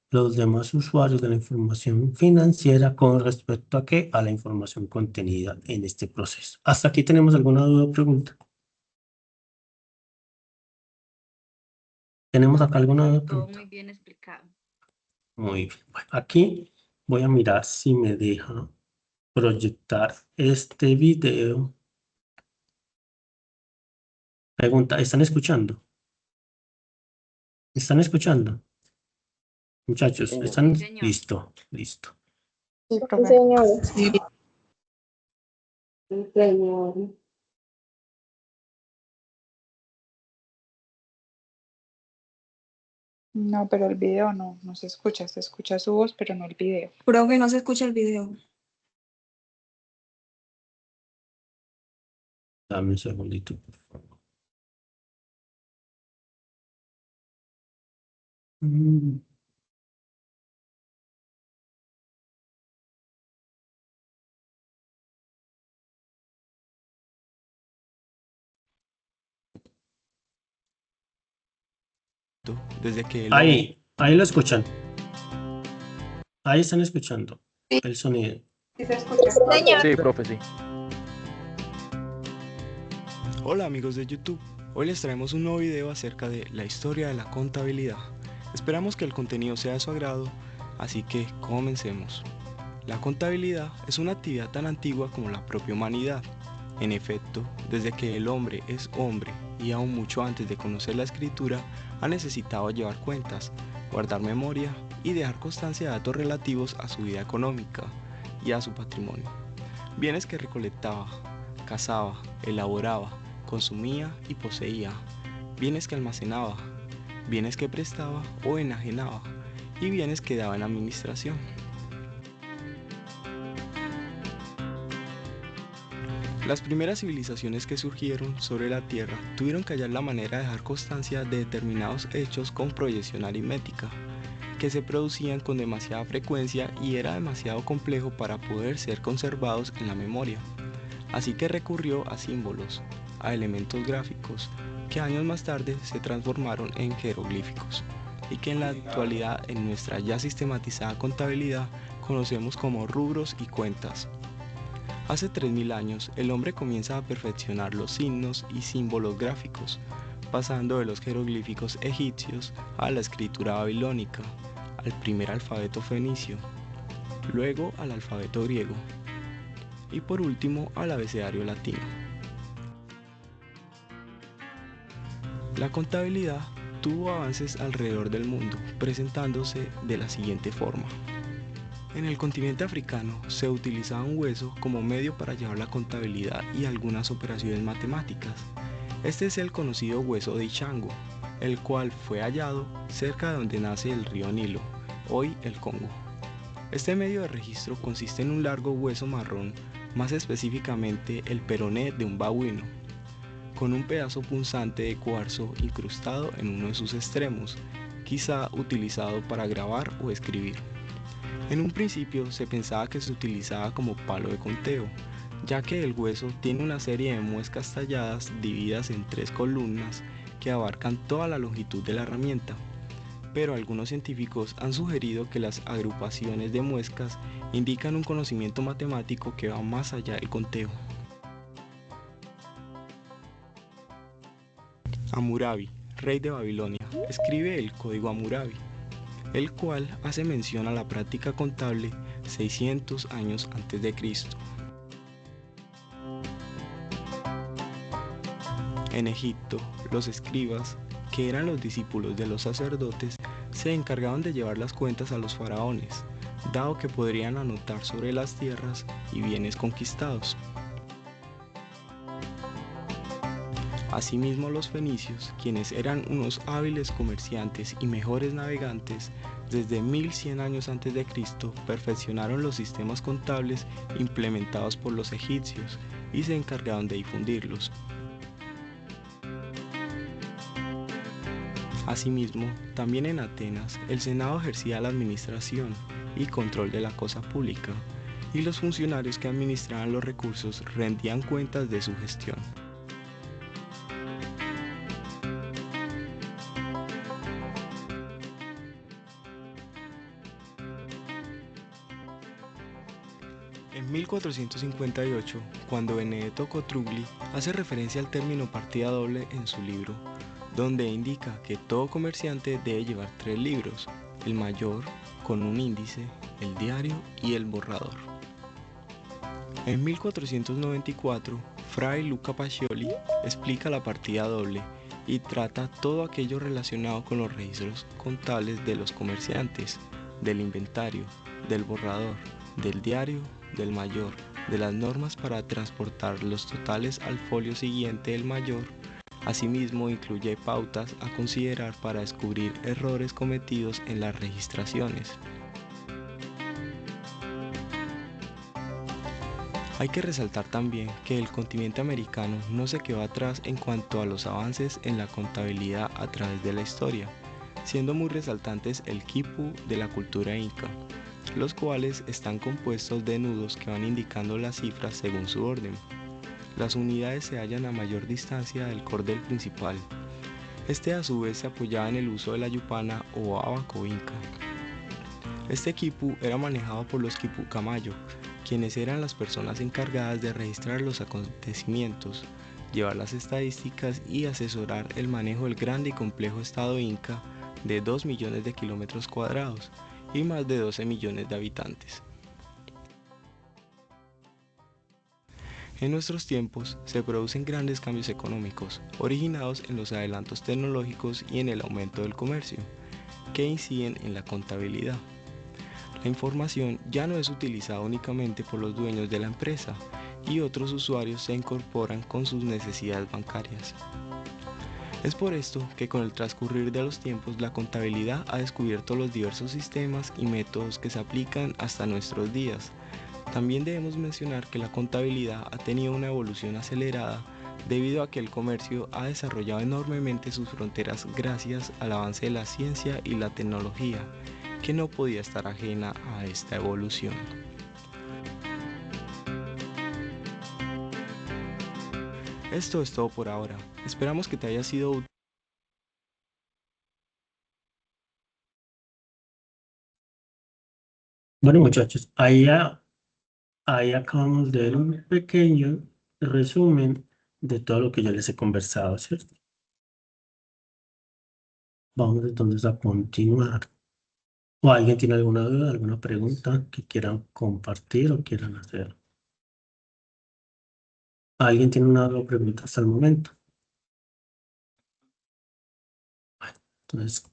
los demás usuarios de la información financiera con respecto a qué? A la información contenida en este proceso. ¿Hasta aquí tenemos alguna duda o pregunta? ¿Tenemos acá alguna duda o Todo pregunta? muy bien explicado. Muy bien. Bueno, aquí voy a mirar si me deja proyectar este video. Pregunta, ¿están escuchando? ¿Están escuchando? Muchachos, Señor. ¿están? Sí, señor. Listo, listo. Sí, Sí, profe. señor. Sí. Sí, señor. No, pero el video no se escucha su voz, pero no el video. Profe, no se escucha el video. Dame un segundito, por favor. Mm. Desde que el Ahí lo escuchan. Ahí están escuchando Sí. el sonido. Sí se escucha. Sí, profe, sí. Hola amigos de YouTube, hoy les traemos un nuevo video acerca de la historia de la contabilidad. Esperamos que el contenido sea de su agrado, así que comencemos. La contabilidad es una actividad tan antigua como la propia humanidad. En efecto, desde que el hombre es hombre y aún mucho antes de conocer la escritura, ha necesitado llevar cuentas, guardar memoria y dejar constancia de datos relativos a su vida económica y a su patrimonio. Bienes que recolectaba, cazaba, elaboraba, consumía y poseía, bienes que almacenaba, bienes que prestaba o enajenaba y bienes que daba en administración. Las primeras civilizaciones que surgieron sobre la Tierra tuvieron que hallar la manera de dejar constancia de determinados hechos con proyección aritmética, que se producían con demasiada frecuencia y era demasiado complejo para poder ser conservados en la memoria. Así que recurrió a símbolos, a elementos gráficos, que años más tarde se transformaron en jeroglíficos, y que en la actualidad en nuestra ya sistematizada contabilidad conocemos como rubros y cuentas. Hace 3000 años el hombre comienza a perfeccionar los signos y símbolos gráficos, pasando de los jeroglíficos egipcios a la escritura babilónica, al primer alfabeto fenicio, luego al alfabeto griego y por último al abecedario latino. La contabilidad tuvo avances alrededor del mundo, presentándose de la siguiente forma. En el continente africano se utilizaba un hueso como medio para llevar la contabilidad y algunas operaciones matemáticas. Este es el conocido hueso de Ishango, el cual fue hallado cerca de donde nace el río Nilo, hoy el Congo. Este medio de registro consiste en un largo hueso marrón, más específicamente el peroné de un babuino, con un pedazo punzante de cuarzo incrustado en uno de sus extremos, quizá utilizado para grabar o escribir. En un principio se pensaba que se utilizaba como palo de conteo, ya que el hueso tiene una serie de muescas talladas divididas en 3 columnas que abarcan toda la longitud de la herramienta. Pero algunos científicos han sugerido que las agrupaciones de muescas indican un conocimiento matemático que va más allá del conteo. Hammurabi, rey de Babilonia, escribe el Código Hammurabi, el cual hace mención a la práctica contable 600 años antes de Cristo. En Egipto, los escribas, que eran los discípulos de los sacerdotes, se encargaban de llevar las cuentas a los faraones, dado que podrían anotar sobre las tierras y bienes conquistados. Asimismo, los fenicios, quienes eran unos hábiles comerciantes y mejores navegantes, desde 1100 años antes de Cristo perfeccionaron los sistemas contables implementados por los egipcios y se encargaron de difundirlos. Asimismo, también en Atenas, el Senado ejercía la administración y control de la cosa pública, y los funcionarios que administraban los recursos rendían cuentas de su gestión. En 1458, cuando Benedetto Cotrugli hace referencia al término partida doble en su libro, donde indica que todo comerciante debe llevar 3 libros, el mayor, con un índice, el diario y el borrador. En 1494, Fray Luca Pacioli explica la partida doble y trata todo aquello relacionado con los registros contables de los comerciantes, del inventario, del borrador, del diario, del mayor, de las normas para transportar los totales al folio siguiente del mayor. Asimismo, incluye pautas a considerar para descubrir errores cometidos en las registraciones. Hay que resaltar también que el continente americano no se quedó atrás en cuanto a los avances en la contabilidad a través de la historia, siendo muy resaltantes el quipu de la cultura inca, los cuales están compuestos de nudos que van indicando las cifras según su orden. Las unidades se hallan a mayor distancia del cordel principal. Este a su vez se apoyaba en el uso de la yupana o abaco inca. Este quipu era manejado por los quipucamayo, quienes eran las personas encargadas de registrar los acontecimientos, llevar las estadísticas y asesorar el manejo del grande y complejo estado inca de 2 millones de kilómetros cuadrados y más de 12 millones de habitantes. En nuestros tiempos se producen grandes cambios económicos, originados en los adelantos tecnológicos y en el aumento del comercio, que inciden en la contabilidad. La información ya no es utilizada únicamente por los dueños de la empresa y otros usuarios se incorporan con sus necesidades bancarias. Es por esto que con el transcurrir de los tiempos la contabilidad ha descubierto los diversos sistemas y métodos que se aplican hasta nuestros días. También debemos mencionar que la contabilidad ha tenido una evolución acelerada debido a que el comercio ha desarrollado enormemente sus fronteras gracias al avance de la ciencia y la tecnología, que no podía estar ajena a esta evolución. Esto es todo por ahora. Esperamos que te haya sido útil. Bueno, muchachos, ahí acabamos de ver un pequeño resumen de todo lo que yo les he conversado, ¿cierto? Vamos entonces a continuar. ¿O alguien tiene alguna duda, alguna pregunta que quieran compartir o quieran hacer? ¿Alguien tiene una duda o pregunta hasta el momento? Bueno, entonces,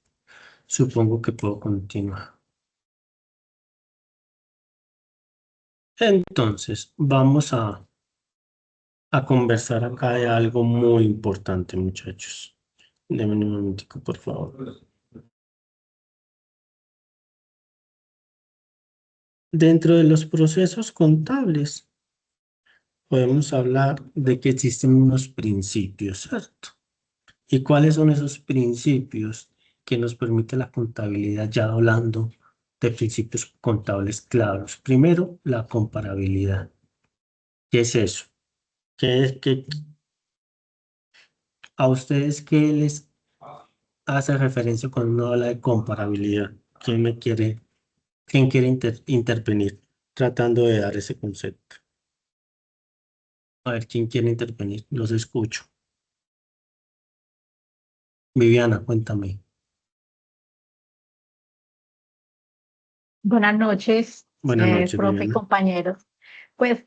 supongo que puedo continuar. Entonces, vamos a conversar acá de algo muy importante, muchachos. Denme un momentico, por favor. Dentro de los procesos contables, podemos hablar de que existen unos principios, ¿cierto? ¿Y cuáles son esos principios que nos permite la contabilidad? Ya hablando de principios contables claros. Primero, la comparabilidad. ¿Qué es eso? ¿A ustedes qué les hace referencia cuando uno habla de comparabilidad? ¿Quién quiere intervenir tratando de dar ese concepto? A ver, ¿quién quiere intervenir? Los escucho. Viviana, cuéntame. Buenas noches, Buenas noches, profe y Viviana. compañeros. Pues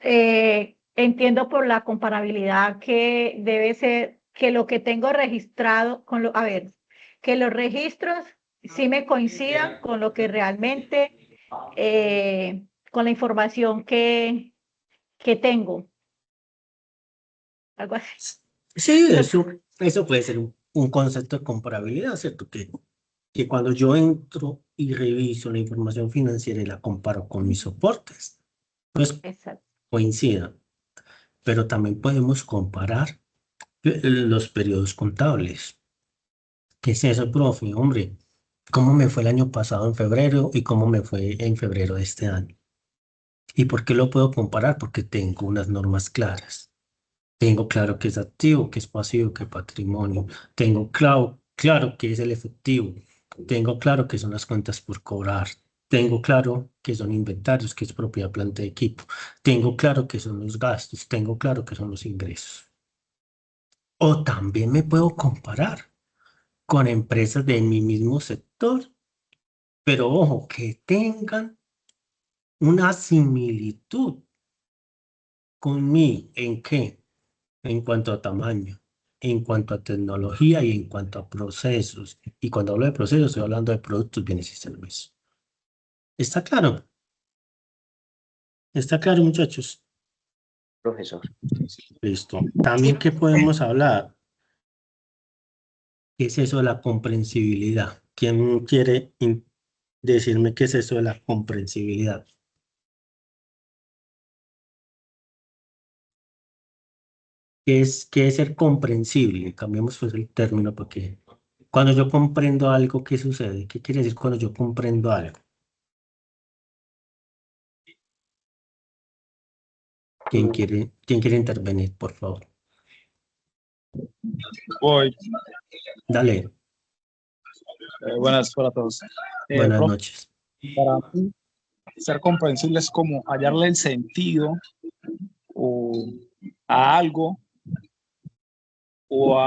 entiendo por la comparabilidad que debe ser que lo que tengo registrado con a ver, que los registros sí me coincidan con lo que realmente, con la información que tengo. Algo así. Sí, eso puede ser un concepto de comparabilidad, ¿cierto? Que cuando yo entro y reviso la información financiera y la comparo con mis soportes, pues Exacto. coincidan. Pero también podemos comparar los periodos contables. ¿Qué es eso, profe? Hombre, ¿cómo me fue el año pasado en febrero y cómo me fue en febrero de este año? ¿Y por qué lo puedo comparar? Porque tengo unas normas claras. Tengo claro que es activo, que es pasivo, que es patrimonio. Tengo claro que es el efectivo. Tengo claro que son las cuentas por cobrar. Tengo claro que son inventarios, que es propiedad, planta de equipo. Tengo claro que son los gastos. Tengo claro que son los ingresos. O también me puedo comparar con empresas de mi mismo sector, pero ojo, que tengan una similitud conmigo. ¿En qué? En cuanto a tamaño, en cuanto a tecnología y en cuanto a procesos. Y cuando hablo de procesos, estoy hablando de productos, bienes y servicios. ¿Está claro? ¿Está claro, muchachos? Profesor. Listo. También, ¿qué podemos hablar? ¿Qué es eso de la comprensibilidad? ¿Quién quiere decirme qué es eso de la comprensibilidad? qué es ser comprensible? Cambiemos pues el término porque cuando yo comprendo algo, ¿qué sucede? ¿Qué quiere decir cuando yo comprendo algo? Quién quiere intervenir, por favor? Voy. Dale, Buenas para todos. buenas Profe, noches. para mí, ser comprensible es como hallarle el sentido o a algo o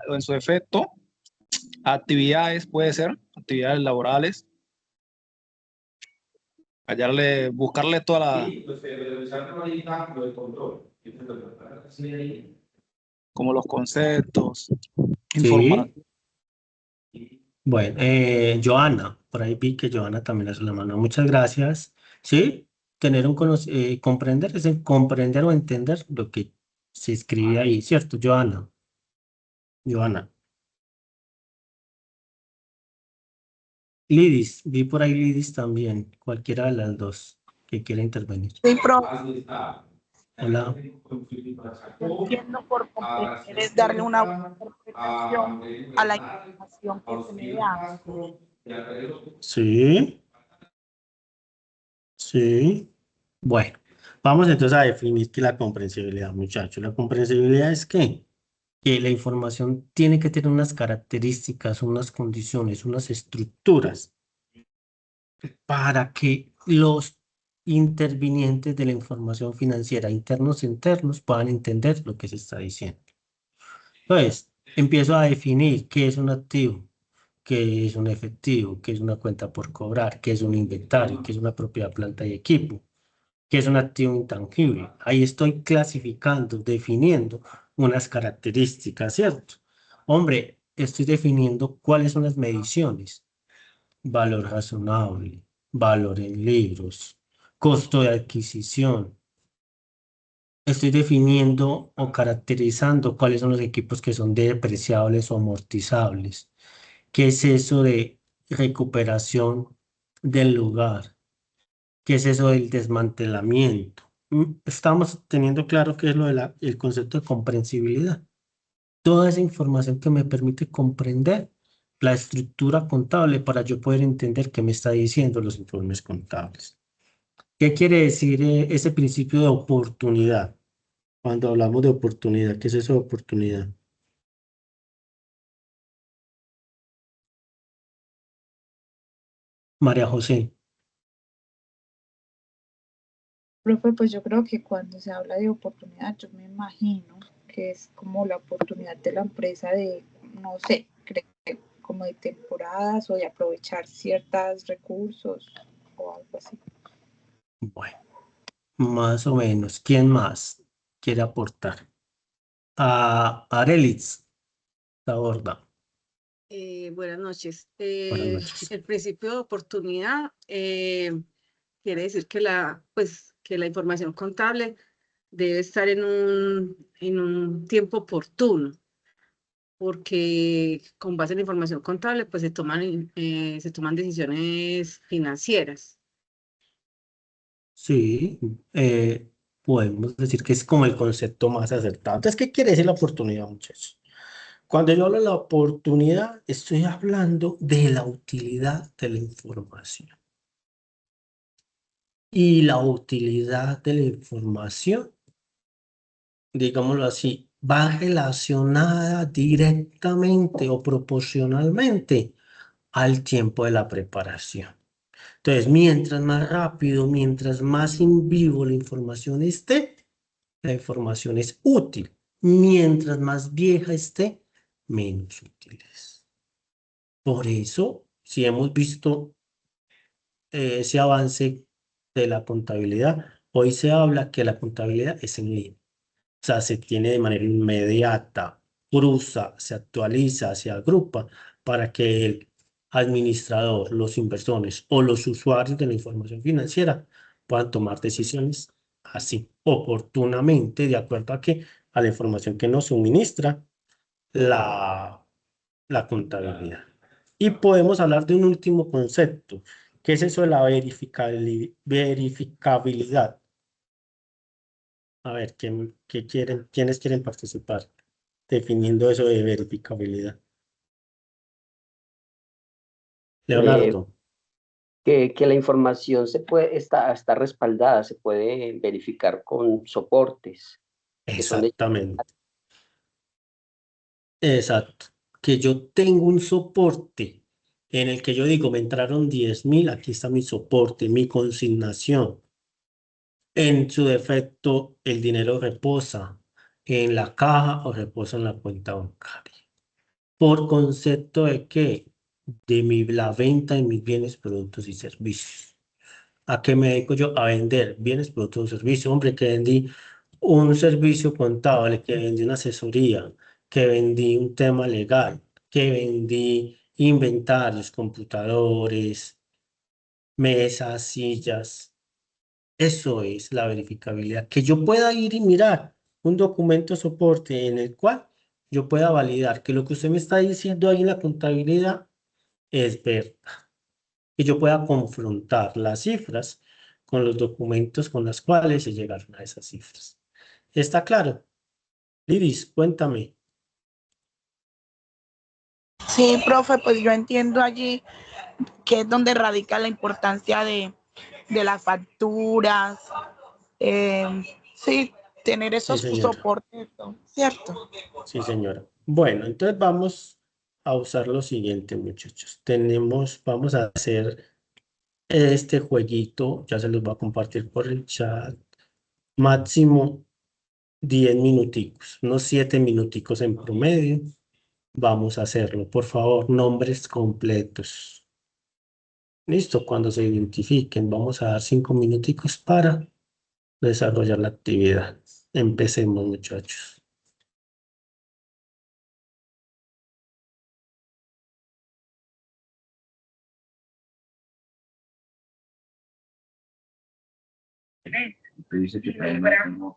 en su efecto, a actividades, puede ser, actividades laborales, hallarle, buscarle toda la, como los conceptos, informar. Sí, bueno, Joana, por ahí vi que Joana también hace la mano. Muchas gracias. Sí, tener comprender es el comprender o entender lo que se escribe ahí, ¿cierto, Joana? Joana. Lidis, vi por ahí Lidis también, cualquiera de las dos que quiera intervenir. Sí, profe. Hola. Entiendo por comprender es darle una buena interpretación a la información que se me da. Sí, sí. Bueno, vamos entonces a definir qué es la comprensibilidad, muchachos. La comprensibilidad es que la información tiene que tener unas características, unas condiciones, unas estructuras para que los intervinientes de la información financiera, internos e internos, puedan entender lo que se está diciendo. Entonces, empiezo a definir qué es un activo, qué es un efectivo, qué es una cuenta por cobrar, qué es un inventario, qué es una propiedad, planta y equipo, qué es un activo intangible. Ahí estoy clasificando, definiendo unas características, ¿cierto? Hombre, estoy definiendo cuáles son las mediciones. Valor razonable, valor en libros, costo de adquisición. Estoy definiendo o caracterizando cuáles son los equipos que son depreciables o amortizables. ¿Qué es eso de recuperación del lugar? ¿Qué es eso del desmantelamiento? Estamos teniendo claro qué es lo de el concepto de comprensibilidad. Toda esa información que me permite comprender la estructura contable para yo poder entender qué me está diciendo los informes contables. ¿Qué quiere decir ese principio de oportunidad? Cuando hablamos de oportunidad, ¿qué es eso de oportunidad? María José. Profe, pues yo creo que cuando se habla de oportunidad, yo me imagino que es como la oportunidad de la empresa de, no sé, como de temporadas o de aprovechar ciertos recursos o algo así. Bueno, más o menos. ¿Quién más quiere aportar? Arelis, la borda. Buenas noches. Buenas noches. El principio de oportunidad quiere decir que que la información contable debe estar en un tiempo oportuno, porque con base en la información contable pues se toman decisiones financieras. Sí, podemos decir que es como el concepto más acertado. Entonces, ¿qué quiere decir la oportunidad, muchachos? Cuando yo hablo de la oportunidad, estoy hablando de la utilidad de la información. Y la utilidad de la información, digámoslo así, va relacionada directamente o proporcionalmente al tiempo de la preparación. Entonces, mientras más rápido, mientras más en vivo la información esté, la información es útil. Mientras más vieja esté, menos útil es. Por eso, si hemos visto ese avance de la contabilidad, hoy se habla que la contabilidad es en línea. O sea, se tiene de manera inmediata, cruza, se actualiza, se agrupa para que el administrador, los inversores o los usuarios de la información financiera puedan tomar decisiones así, oportunamente, de acuerdo a la información que nos suministra la, la contabilidad. Y podemos hablar de un último concepto, que es eso de la verificabilidad. A ver, ¿quiénes quieren participar? Definiendo eso de verificabilidad. Leonardo, Que la información está respaldada, se puede verificar con soportes que son de... exactamente, exacto. Que yo tengo un soporte en el que yo digo, me entraron 10.000, aquí está mi soporte, mi consignación. En su defecto, el dinero reposa en la caja o reposa en la cuenta bancaria. ¿Por concepto de qué? La venta de mis bienes, productos y servicios. ¿A qué me dedico yo? A vender bienes, productos o servicios. Hombre, que vendí un servicio contable, que vendí una asesoría, que vendí un tema legal, que vendí inventarios, computadores, mesas, sillas. Eso es la verificabilidad. Que yo pueda ir y mirar un documento soporte en el cual yo pueda validar que lo que usted me está diciendo ahí en la contabilidad es verdad. Que yo pueda confrontar las cifras con los documentos con los cuales se llegaron a esas cifras. ¿Está claro? Lidis, cuéntame. Sí, profe, pues yo entiendo allí que es donde radica la importancia de las facturas, sí, tener Sí, esos señora. soportes, ¿no? ¿Cierto? Sí, señora. Bueno, entonces vamos a usar lo siguiente, muchachos. Vamos a hacer este jueguito, ya se los voy a compartir por el chat. Máximo 10 minuticos, unos 7 minuticos en promedio. Vamos a hacerlo. Por favor, nombres completos. Listo, cuando se identifiquen, vamos a dar 5 minuticos para desarrollar la actividad. Empecemos, muchachos. Dice que traemos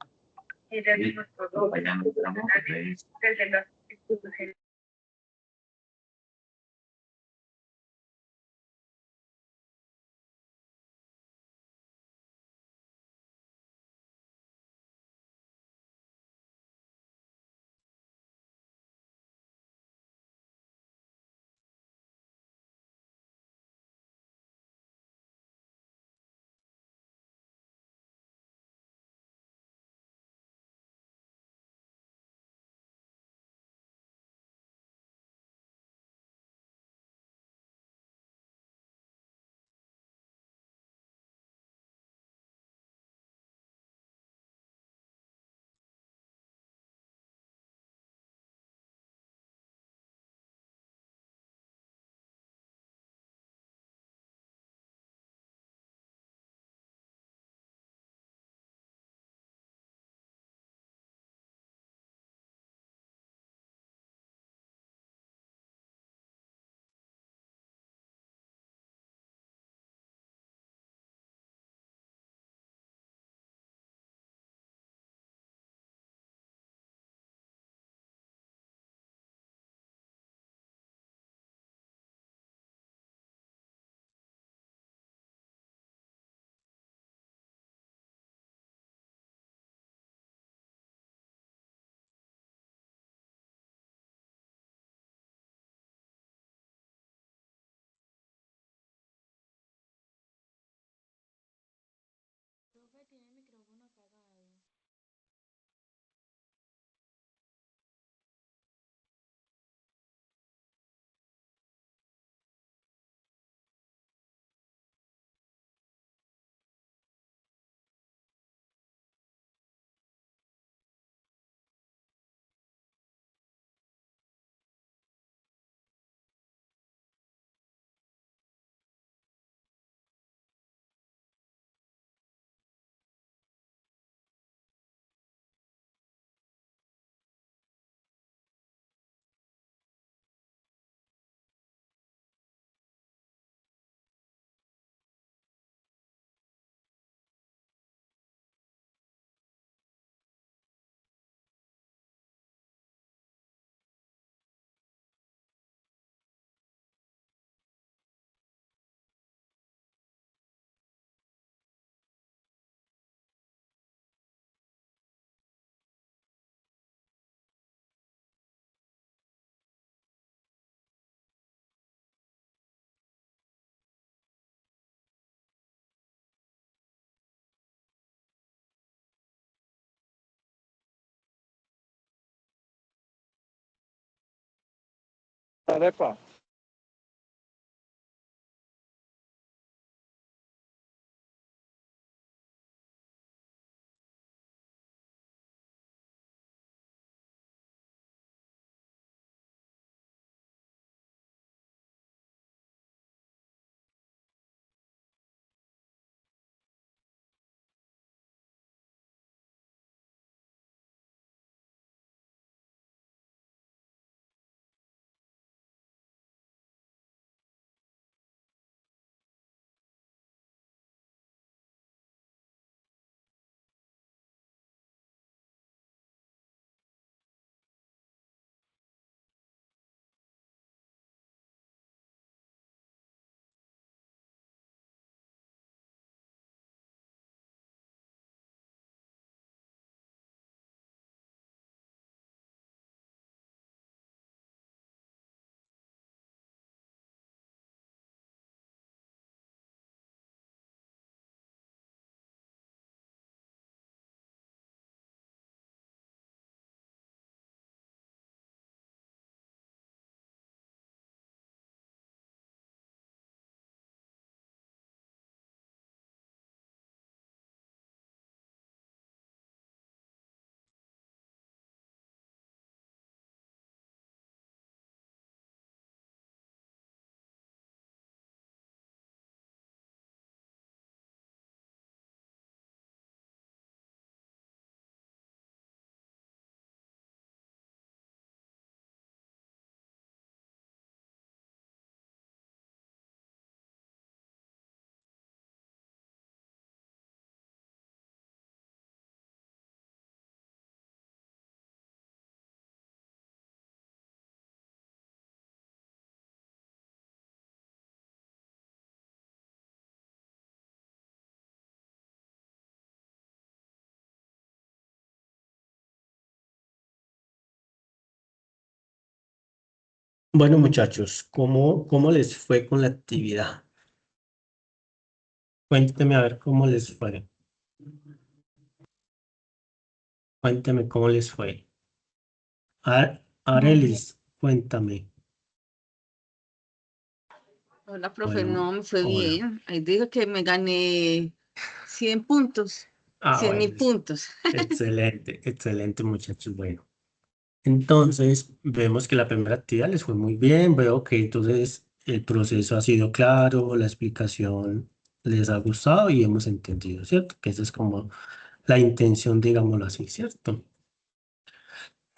Arepa. Bueno, muchachos, ¿cómo les fue con la actividad? Cuénteme a ver cómo les fue. Cuénteme cómo les fue. Muy bien. Arelis, cuéntame. Hola, profe, Bueno, no, me fue hola. bien. Ahí digo que me gané 100 puntos, Ah, 100.000 bueno, puntos. excelente, excelente, muchachos. Bueno, entonces vemos que la primera actividad les fue muy bien. Veo que entonces el proceso ha sido claro, la explicación les ha gustado y hemos entendido, ¿cierto? Que esa es como la intención, digámoslo así, ¿cierto?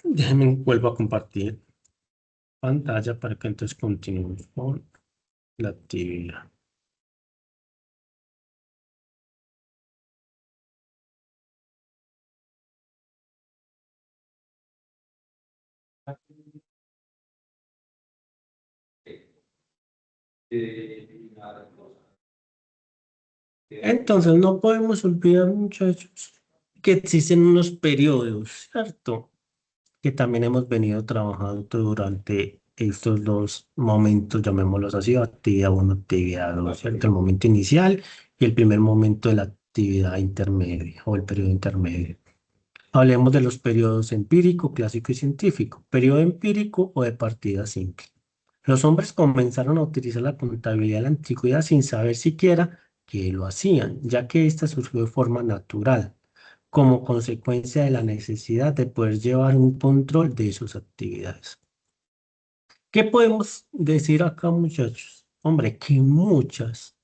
Déjenme vuelvo a compartir pantalla para que entonces continuemos con la actividad. Entonces no podemos olvidar, muchachos, que existen unos periodos, ¿cierto? Que también hemos venido trabajando durante estos dos momentos, llamémoslos así, actividad 1, actividad 2, ¿cierto? El momento inicial y el primer momento de la actividad intermedia o el periodo intermedio. Hablemos de los periodos empírico, clásico y científico. Periodo empírico o de partida simple. Los hombres comenzaron a utilizar la contabilidad en la antigüedad sin saber siquiera que lo hacían, ya que ésta surgió de forma natural, como consecuencia de la necesidad de poder llevar un control de sus actividades. ¿Qué podemos decir acá, muchachos? Hombre, que muchas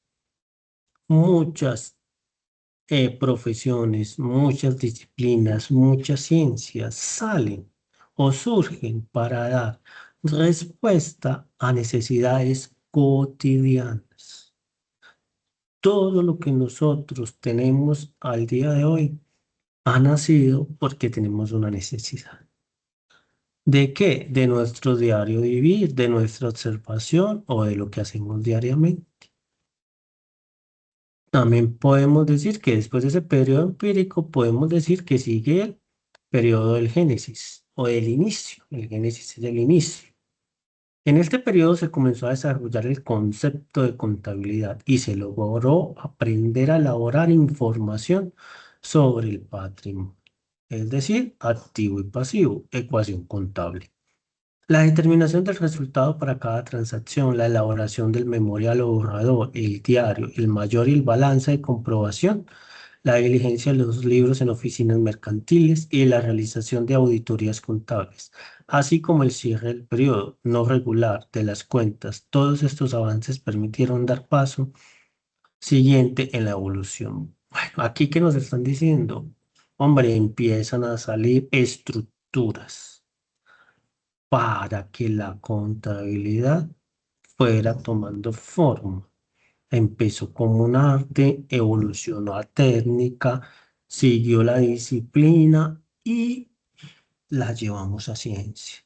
profesiones, muchas disciplinas, muchas ciencias salen o surgen para dar respuesta a necesidades cotidianas. Todo lo que nosotros tenemos al día de hoy ha nacido porque tenemos una necesidad. ¿De qué? De nuestro diario vivir, de nuestra observación o de lo que hacemos diariamente. También podemos decir que después de ese periodo empírico, podemos decir que sigue el periodo del Génesis o del inicio. El Génesis es el inicio. En este periodo se comenzó a desarrollar el concepto de contabilidad y se logró aprender a elaborar información sobre el patrimonio, es decir, activo y pasivo, ecuación contable. La determinación del resultado para cada transacción, la elaboración del memorial o borrador, el diario, el mayor y el balance de comprobación, la diligencia de los libros en oficinas mercantiles y la realización de auditorías contables, así como el cierre del periodo no regular de las cuentas. Todos estos avances permitieron dar paso siguiente en la evolución. Bueno, aquí que nos están diciendo, hombre, empiezan a salir estructuras para que la contabilidad fuera tomando forma. Empezó como un arte, evolucionó a técnica, siguió la disciplina y la llevamos a ciencia.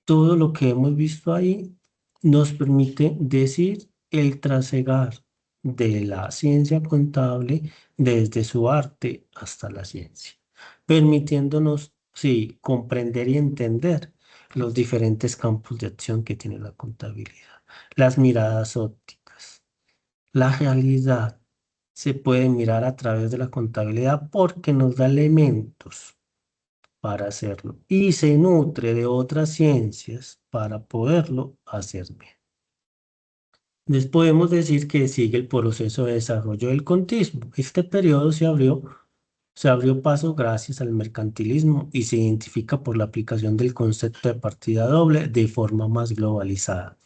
Todo lo que hemos visto ahí nos permite decir el trasegar de la ciencia contable desde su arte hasta la ciencia, permitiéndonos, sí, comprender y entender los diferentes campos de acción que tiene la contabilidad, las miradas ópticas. La realidad se puede mirar a través de la contabilidad porque nos da elementos para hacerlo y se nutre de otras ciencias para poderlo hacer bien. Les podemos decir que sigue el proceso de desarrollo del contismo. Este periodo se abrió paso gracias al mercantilismo y se identifica por la aplicación del concepto de partida doble de forma más globalizada.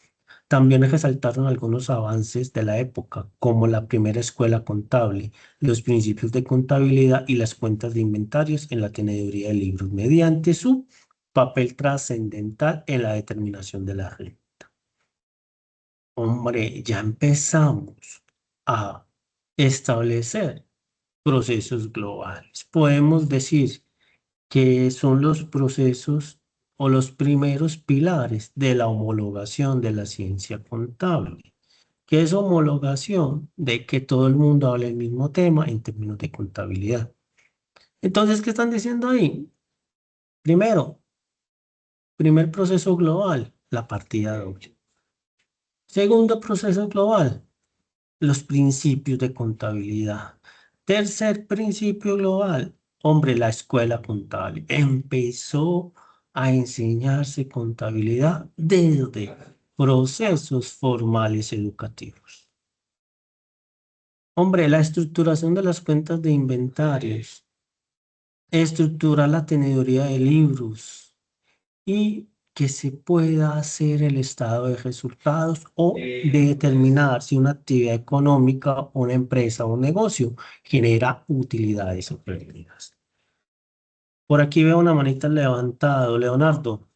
También resaltaron algunos avances de la época, como la primera escuela contable, los principios de contabilidad y las cuentas de inventarios en la teneduría de libros, mediante su papel trascendental en la determinación de la renta. Hombre, ya empezamos a establecer procesos globales. Podemos decir que son los procesos o los primeros pilares de la homologación de la ciencia contable. ¿Qué es homologación? De que todo el mundo hable el mismo tema en términos de contabilidad. Entonces, ¿qué están diciendo ahí? Primero, primer proceso global, la partida doble. Segundo proceso global, los principios de contabilidad. Tercer principio global, hombre, la escuela contable. Empezó a enseñarse contabilidad desde procesos formales educativos. Hombre, la estructuración de las cuentas de inventarios, estructurar la teneduría de libros y que se pueda hacer el estado de resultados o determinar si una actividad económica, una empresa o un negocio genera utilidades o pérdidas. Por aquí veo una manita levantada. Leonardo,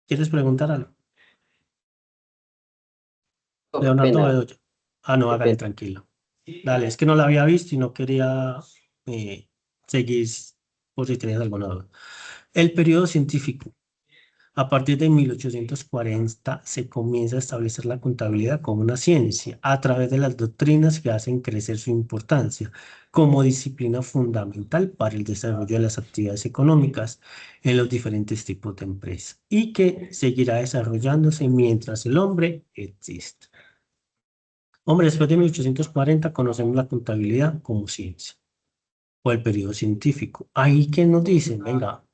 ¿quieres preguntar algo? Leonardo Pena, Bedoya. Ah, no, qué hágale pena. tranquilo. Dale, es que no la había visto y no quería seguir por si tenías alguna duda. El periodo científico. A partir de 1840 se comienza a establecer la contabilidad como una ciencia a través de las doctrinas que hacen crecer su importancia como disciplina fundamental para el desarrollo de las actividades económicas en los diferentes tipos de empresas y que seguirá desarrollándose mientras el hombre exista. Hombre, después de 1840 conocemos la contabilidad como ciencia o el periodo científico. Ahí que nos dicen, venga,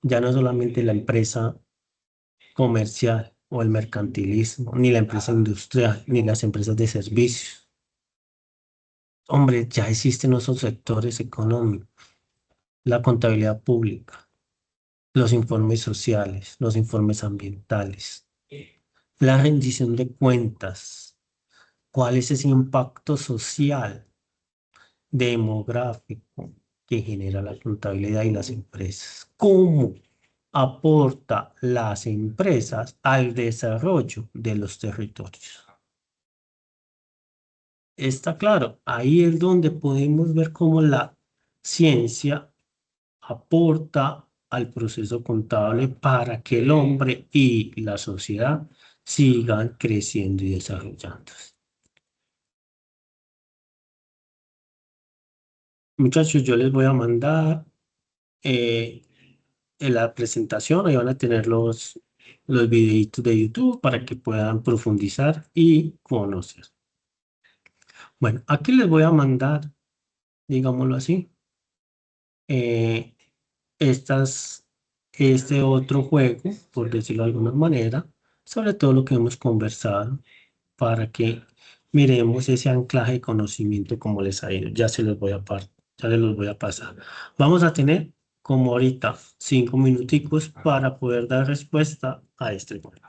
ya no es solamente la empresa comercial o el mercantilismo, ni la empresa industrial, ni las empresas de servicios. Hombre, ya existen esos sectores económicos, la contabilidad pública, los informes sociales, los informes ambientales, la rendición de cuentas, cuál es ese impacto social, demográfico que genera la contabilidad y las empresas, cómo aporta las empresas al desarrollo de los territorios. Está claro, ahí es donde podemos ver cómo la ciencia aporta al proceso contable para que el hombre y la sociedad sigan creciendo y desarrollándose. Muchachos, yo les voy a mandar en la presentación, ahí van a tener los videitos de YouTube para que puedan profundizar y conocer. Bueno, aquí les voy a mandar, digámoslo así, estas este otro juego, por decirlo de alguna manera, sobre todo lo que hemos conversado, para que miremos ese anclaje de conocimiento como les ha ido. Ya se los voy a ya les los voy a pasar. Vamos a tener como ahorita 5 minuticos para poder dar respuesta a este juego.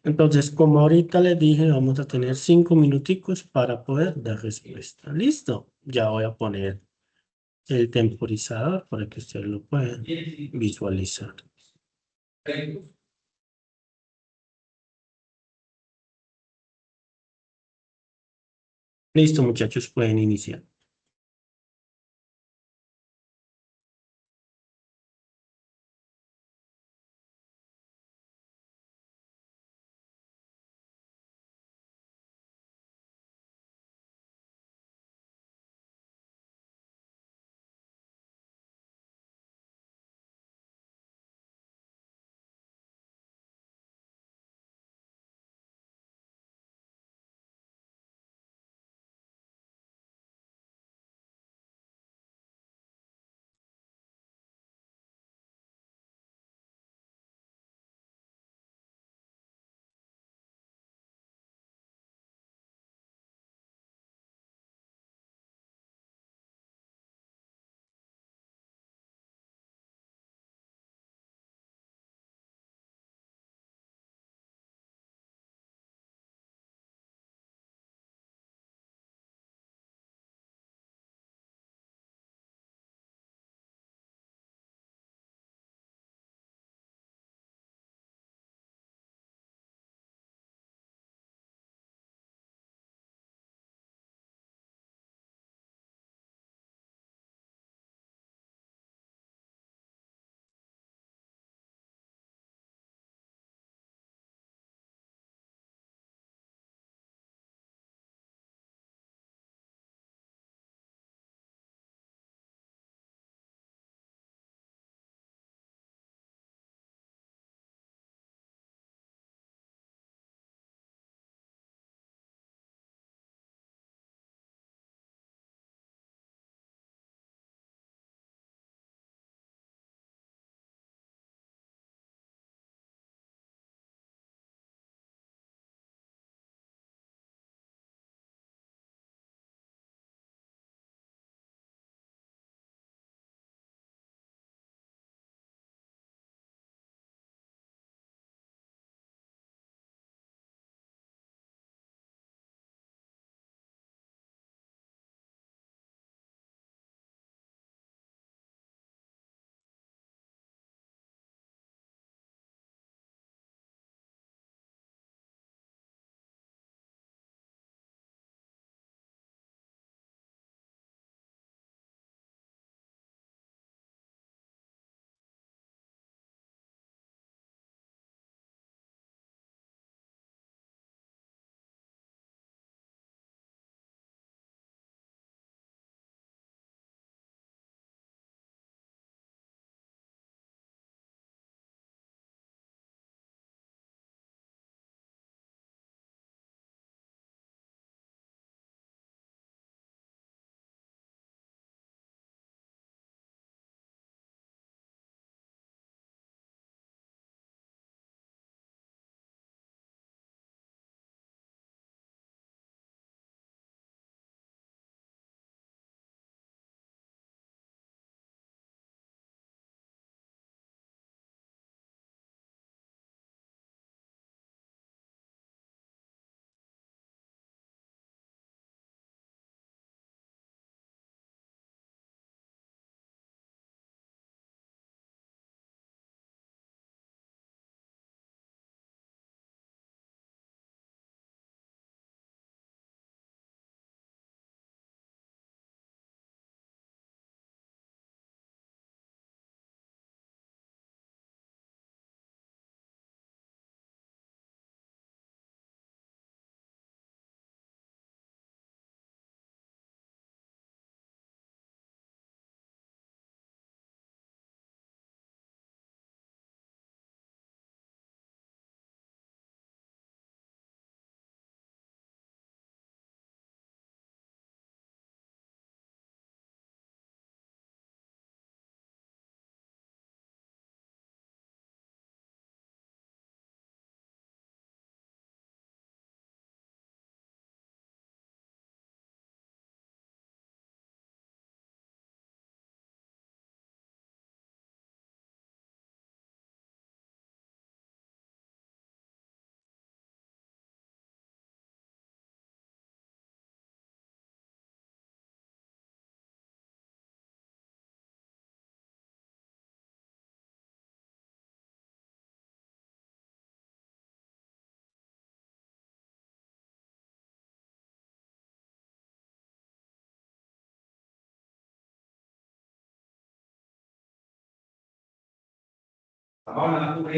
Entonces, como ahorita les dije, vamos a tener 5 minuticos para poder dar respuesta. ¿Listo? Ya voy a poner el temporizador para que ustedes lo puedan visualizar. Listo, muchachos, pueden iniciar.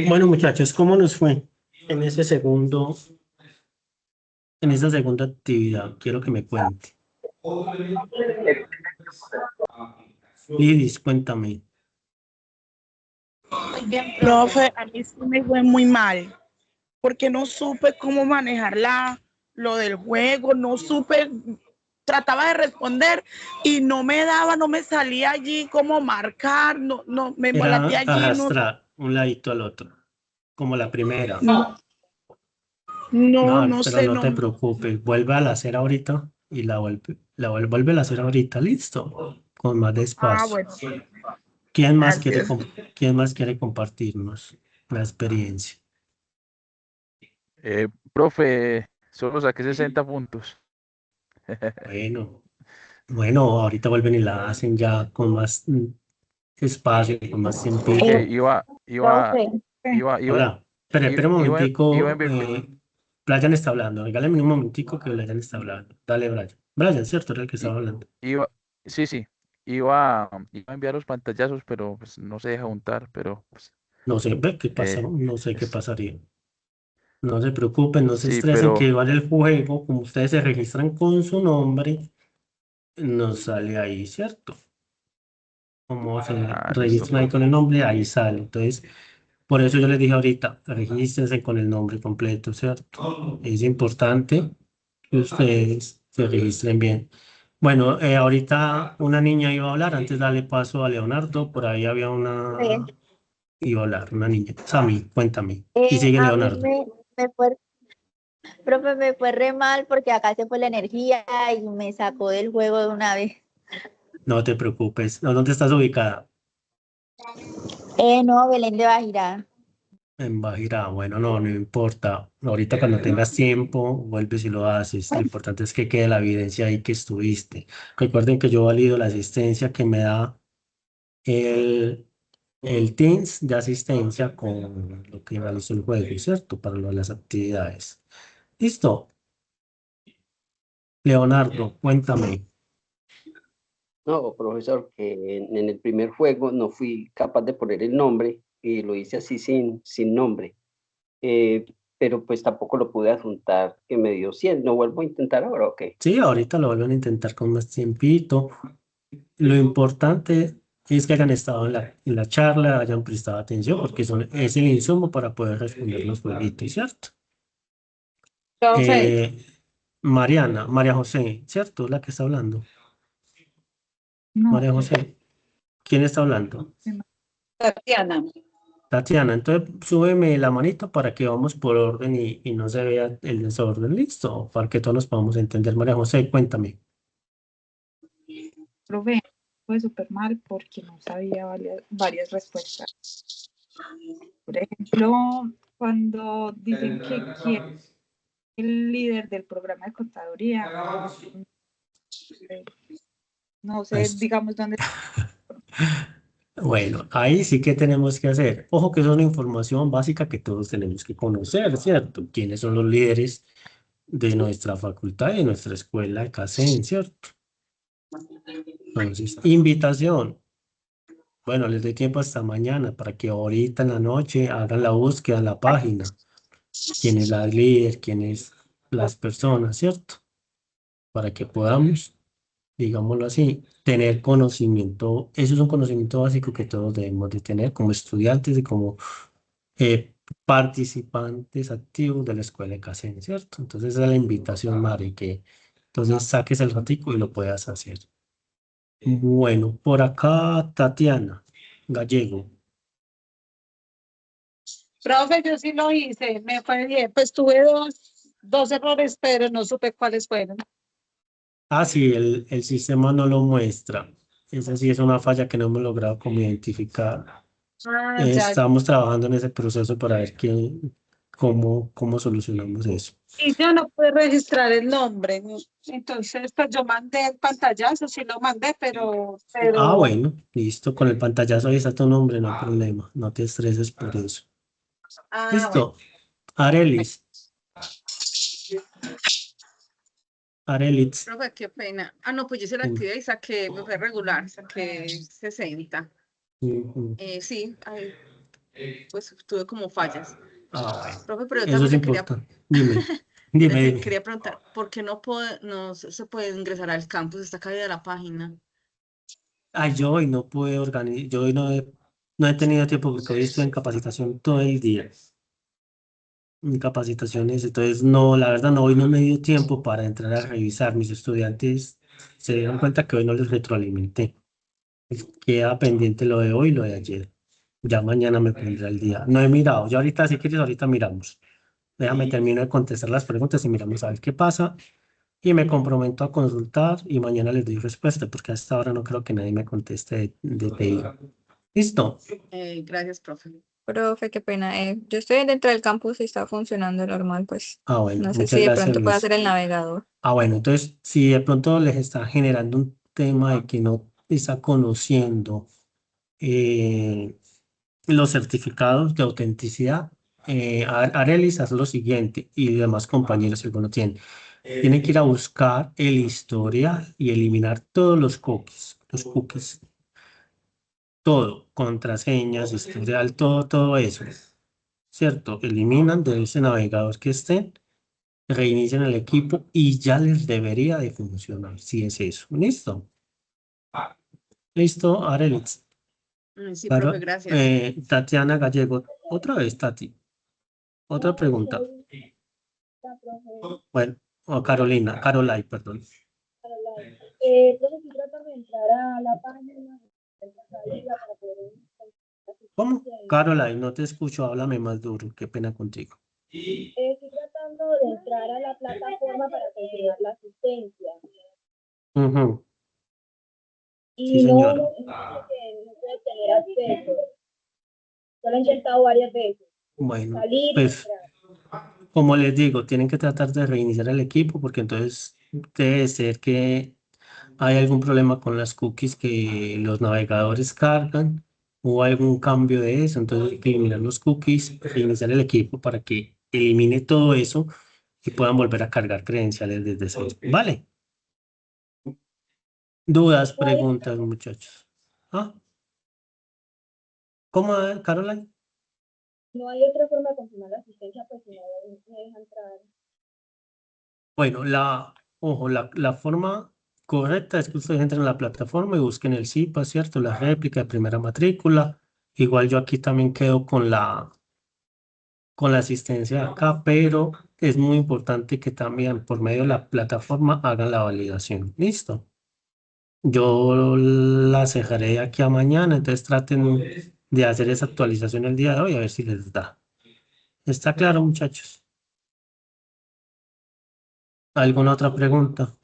Bueno, muchachos, ¿cómo nos fue en esa segunda actividad? Quiero que me cuente. Lidis, cuéntame. Muy bien, profe, a mí sí me fue muy mal, porque no supe cómo manejar lo del juego, no supe, trataba de responder y no me daba, no me salía allí cómo marcar, me embolaté Era allí, arrastrar un ladito al otro, como la primera. no Pero sé, no te preocupes, vuelve a la hacer ahorita y vuelve a hacer ahorita, listo, con más despacio. bueno, ¿Quién más gracias. quién más quiere compartirnos la experiencia? Profe, solo saqué 60 puntos. Bueno, ahorita vuelven y la hacen ya con más espacio, con más tiempo. Ok, Profe, Hola, espera un iba momentico. en virtud. Brian está hablando. Regálame un momentico que Brian está hablando. Dale, Brian. Brian, ¿cierto? Era el que estaba hablando. Sí, iba a enviar los pantallazos, pero pues no se deja juntar, pero pues, No sé, ve qué pasó. No sé qué es- pasaría. No se preocupen, no se sí, estresen, que pero igual el juego, como ustedes se registran con su nombre, nos sale ahí, ¿cierto? Como se listo, registran ahí con profe. el nombre, ahí sale. Entonces, por eso yo les dije ahorita, regístrense con el nombre completo, ¿cierto? Es importante que ustedes se registren bien. Bueno, ahorita una niña iba a hablar, antes darle paso a Leonardo, por ahí había iba a hablar, una niña. Sami, cuéntame. Y sigue A mí Leonardo. me fue, profe, me fue re mal porque acá se fue la energía y me sacó del juego de una vez. No te preocupes. ¿No? ¿Dónde estás ubicada? No, Belén de Bajirá. En Bajirá. Bueno, no importa. Ahorita cuando tengas tiempo, vuelves y lo haces. Lo importante es que quede la evidencia ahí que estuviste. Recuerden que yo valido la asistencia que me da el Teams de asistencia con lo que realizó el juego, ¿cierto? Para lo de las actividades. ¿Listo? Leonardo, cuéntame. No, profesor, que en el primer juego no fui capaz de poner el nombre y lo hice así sin nombre. Pero pues tampoco lo pude adjuntar, que me dio 100. ¿No vuelvo a intentar ahora o qué? Sí, ahorita lo vuelven a intentar con más tiempito. Lo importante es que hayan estado en la charla, hayan prestado atención, porque es el insumo para poder responder los jueguitos, ¿cierto? Profe, María José, ¿cierto? La que está hablando. No, María José, ¿quién está hablando? Tatiana. Tatiana, entonces súbeme la manito para que vamos por orden y no se vea el desorden, listo, para que todos nos podamos entender. María José, cuéntame. profe, fue súper mal porque no sabía varias respuestas. Por ejemplo, cuando dicen que quién es el líder del programa de contaduría, no sé, Pues, digamos dónde. bueno, ahí sí que tenemos que hacer. Ojo que eso es una información básica que todos tenemos que conocer, ¿cierto? ¿Quiénes son los líderes de nuestra facultad y de nuestra escuela de CACEN, ¿cierto? Entonces, invitación. Bueno, les doy tiempo hasta mañana para que ahorita en la noche hagan la búsqueda en la página. ¿Quién es la líder? ¿Quién es las personas, ¿cierto? Para que podamos, digámoslo así, tener conocimiento. Eso es un conocimiento básico que todos debemos de tener como estudiantes y como participantes activos de la escuela de CACEN, ¿cierto? Entonces esa es la invitación, Mari, que entonces saques el ratico y lo puedas hacer. Bueno, por acá Tatiana Gallego. Profe, yo sí lo hice, me fue bien. Pues tuve dos errores, pero no supe cuáles fueron. Ah, sí, el sistema no lo muestra. Esa sí es una falla que no hemos logrado como identificar. Ya. Estamos trabajando en ese proceso para ver cómo solucionamos eso. Y yo no pude registrar el nombre. Entonces, pues yo mandé el pantallazo, sí lo mandé, pero... Ah, bueno, listo. Con el pantallazo ahí está tu nombre, no hay problema. No te estreses por eso. Bueno. Listo. Arelis. Arelis. Profe, qué pena. No, pues yo hice la actividad y saqué, me fue regular, saqué 60. Ujú. Sí, pues tuve como fallas. Ah, bueno, Profe, pero yo eso es también le quería, importante. Dime, dime. quería preguntar, ¿por qué no se puede ingresar al campus? Está caída la página. Ay, yo hoy no pude organizar, yo hoy no he tenido tiempo porque hoy estoy en capacitación todo el día. En capacitaciones, entonces no, la verdad no, hoy no me dio tiempo para entrar a revisar. Mis estudiantes se dieron cuenta que hoy no les retroalimenté. Queda pendiente lo de hoy y lo de ayer. Ya mañana me pondré al día. No he mirado, ya ahorita si quieres, ahorita miramos. Déjame termino de contestar las preguntas y miramos a ver qué pasa. Y me comprometo a consultar y mañana les doy respuesta porque hasta ahora no creo que nadie me conteste de pedido. ¿Listo? Gracias, profe. Profe, qué pena. Yo estoy dentro del campus y está funcionando normal, pues. Ah, bueno, No sé muchas si de gracias, pronto puede Luis. hacer el navegador. Ah, bueno, entonces, si de pronto les está generando un tema de que no está conociendo los certificados de autenticidad, Arelis hace lo siguiente y demás compañeros, si alguno tiene, tienen que ir a buscar el historial y eliminar todos los cookies, todo, contraseñas, historial, todo eso, ¿cierto? Eliminan de ese navegador que estén, reinician el equipo y ya les debería de funcionar, si es eso. ¿Listo? Listo, Arelis. Sí, Claro, profe, gracias. Tatiana Gallego, otra vez, Tati. Otra pregunta. Bueno, o Carolina, Caroline, perdón. Profe, si tratar de entrar a la página para poder... ¿Cómo? Caroline, no te escucho, háblame más duro, qué pena contigo. Estoy tratando de entrar a la plataforma para confirmar la asistencia. Ujú. Y Sí, no señora. puede tener acceso. Yo lo he intentado varias veces. Bueno, Salir y pues, entrar. como les digo, tienen que tratar de reiniciar el equipo porque entonces debe ser que hay algún problema con las cookies que los navegadores cargan o algún cambio de eso. Entonces hay que eliminar los cookies, reiniciar el equipo para que elimine todo eso y puedan volver a cargar credenciales desde cero. ¿Vale? Dudas, preguntas, muchachos. ¿Ah? ¿Cómo, Caroline? No hay otra forma de confirmar la asistencia, pues si no me deja entrar. Bueno, ojo, la forma correcta es que ustedes entren en la plataforma y busquen el CIPA, ¿cierto? La réplica de primera matrícula. Igual yo aquí también quedo con la asistencia de acá, pero es muy importante que también por medio de la plataforma hagan la validación. ¿Listo? Yo la cerraré de aquí a mañana, entonces traten de hacer esa actualización el día de hoy a ver si les da. ¿Está claro, muchachos? ¿Alguna otra pregunta?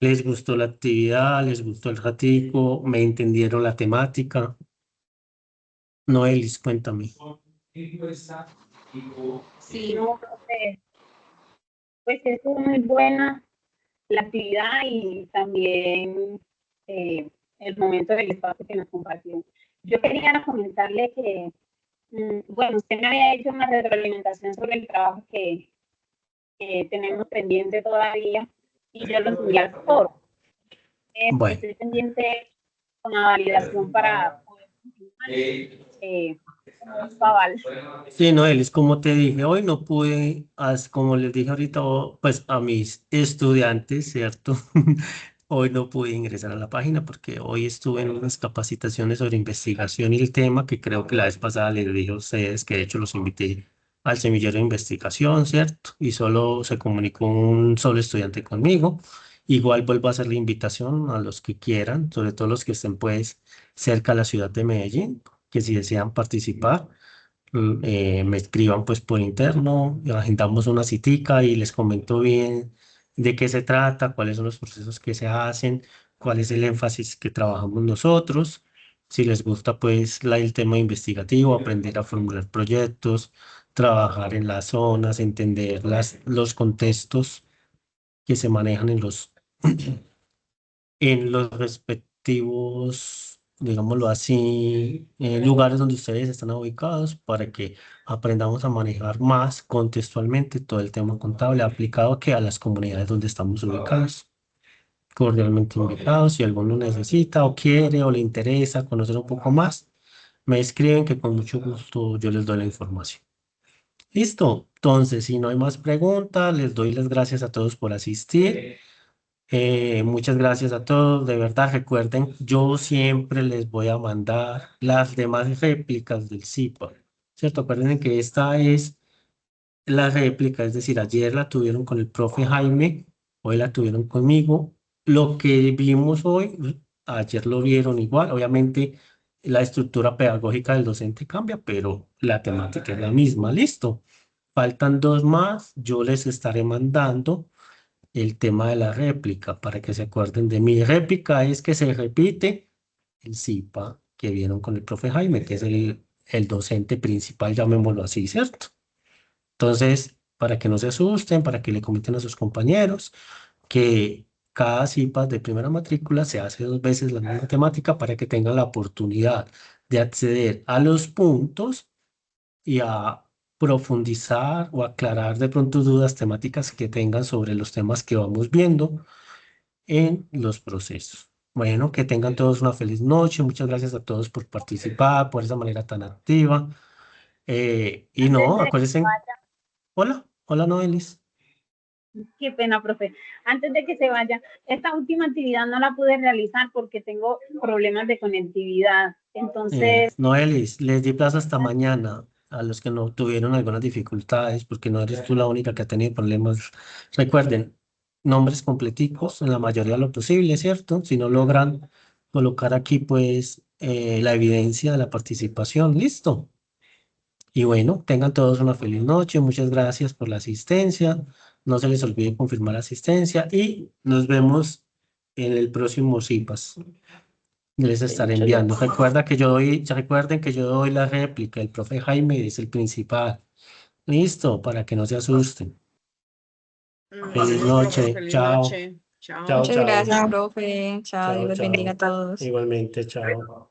¿Les gustó la actividad? ¿Les gustó el ratico? ¿Me entendieron la temática? Noelis, cuéntame. Sí, no, profe, pues estuvo muy buena la actividad y también el momento del espacio que nos compartió. Yo quería comentarle que, bueno, usted me había hecho una retroalimentación sobre el trabajo que tenemos pendiente todavía y yo lo envié al foro. Bueno. Estoy pendiente con la validación para poder aval. Sí, Noelis, como te dije, hoy no pude, como les dije ahorita, pues a mis estudiantes, ¿cierto? Hoy no pude ingresar a la página porque hoy estuve en unas capacitaciones sobre investigación y el tema que creo que la vez pasada les dije a ustedes que de hecho los invité al semillero de investigación, ¿cierto? Y solo se comunicó un solo estudiante conmigo. Igual vuelvo a hacer la invitación a los que quieran, sobre todo los que estén pues cerca de la ciudad de Medellín, que si desean participar, me escriban pues por interno, agendamos una citica y les comento bien de qué se trata, cuáles son los procesos que se hacen, cuál es el énfasis que trabajamos nosotros, si les gusta pues el tema investigativo, aprender a formular proyectos, trabajar en las zonas, entender los contextos que se manejan en los respectivos, digámoslo así, lugares donde ustedes están ubicados para que aprendamos a manejar más contextualmente todo el tema contable aplicado que a las comunidades donde estamos ubicados. Cordialmente invitados, si alguno necesita o quiere o le interesa conocer un poco más, me escriben que con mucho gusto yo les doy la información. Listo. Entonces, si no hay más preguntas, les doy las gracias a todos por asistir. Muchas gracias a todos. De verdad, recuerden, yo siempre les voy a mandar las demás réplicas del CIPA. ¿Cierto? Acuérdense que esta es la réplica, es decir, ayer la tuvieron con el profe Jaime, hoy la tuvieron conmigo. Lo que vimos hoy, ayer lo vieron igual. Obviamente, la estructura pedagógica del docente cambia, pero la temática es la misma. Listo. Faltan dos más. Yo les estaré mandando el tema de la réplica para que se acuerden de mi réplica. Es que se repite el CIPA que vieron con el profe Jaime, que es el docente principal, llamémoslo así, ¿cierto? Entonces, para que no se asusten, para que le comenten a sus compañeros que cada CIPA de primera matrícula se hace 2 veces la misma temática para que tengan la oportunidad de acceder a los puntos y a profundizar o aclarar de pronto dudas temáticas que tengan sobre los temas que vamos viendo en los procesos. Bueno, que tengan todos una feliz noche. Muchas gracias a todos por participar, por esa manera tan activa. Y no, acuérdense. Hola, hola Noelis. Qué pena, profe. Antes de que se vaya, esta última actividad no la pude realizar porque tengo problemas de conectividad. Entonces, Noelis, les di plazo hasta mañana a los que no tuvieron algunas dificultades, porque no eres tú la única que ha tenido problemas. Recuerden, nombres completicos en la mayoría de lo posible, ¿cierto? Si no logran colocar aquí, pues, la evidencia de la participación, listo. Y bueno, tengan todos una feliz noche. Muchas gracias por la asistencia. No se les olvide confirmar la asistencia y nos vemos en el próximo CIPAS. Les estaré muchas enviando. gracias. Recuerden que yo doy la réplica. El profe Jaime es el principal. Listo, para que no se asusten. Feliz Bueno, profe, noche. feliz Chao. noche. Chao. Chao, Muchas chao. gracias, profe. Chao, Chao, Dios los bendiga a chao. todos. Igualmente, chao.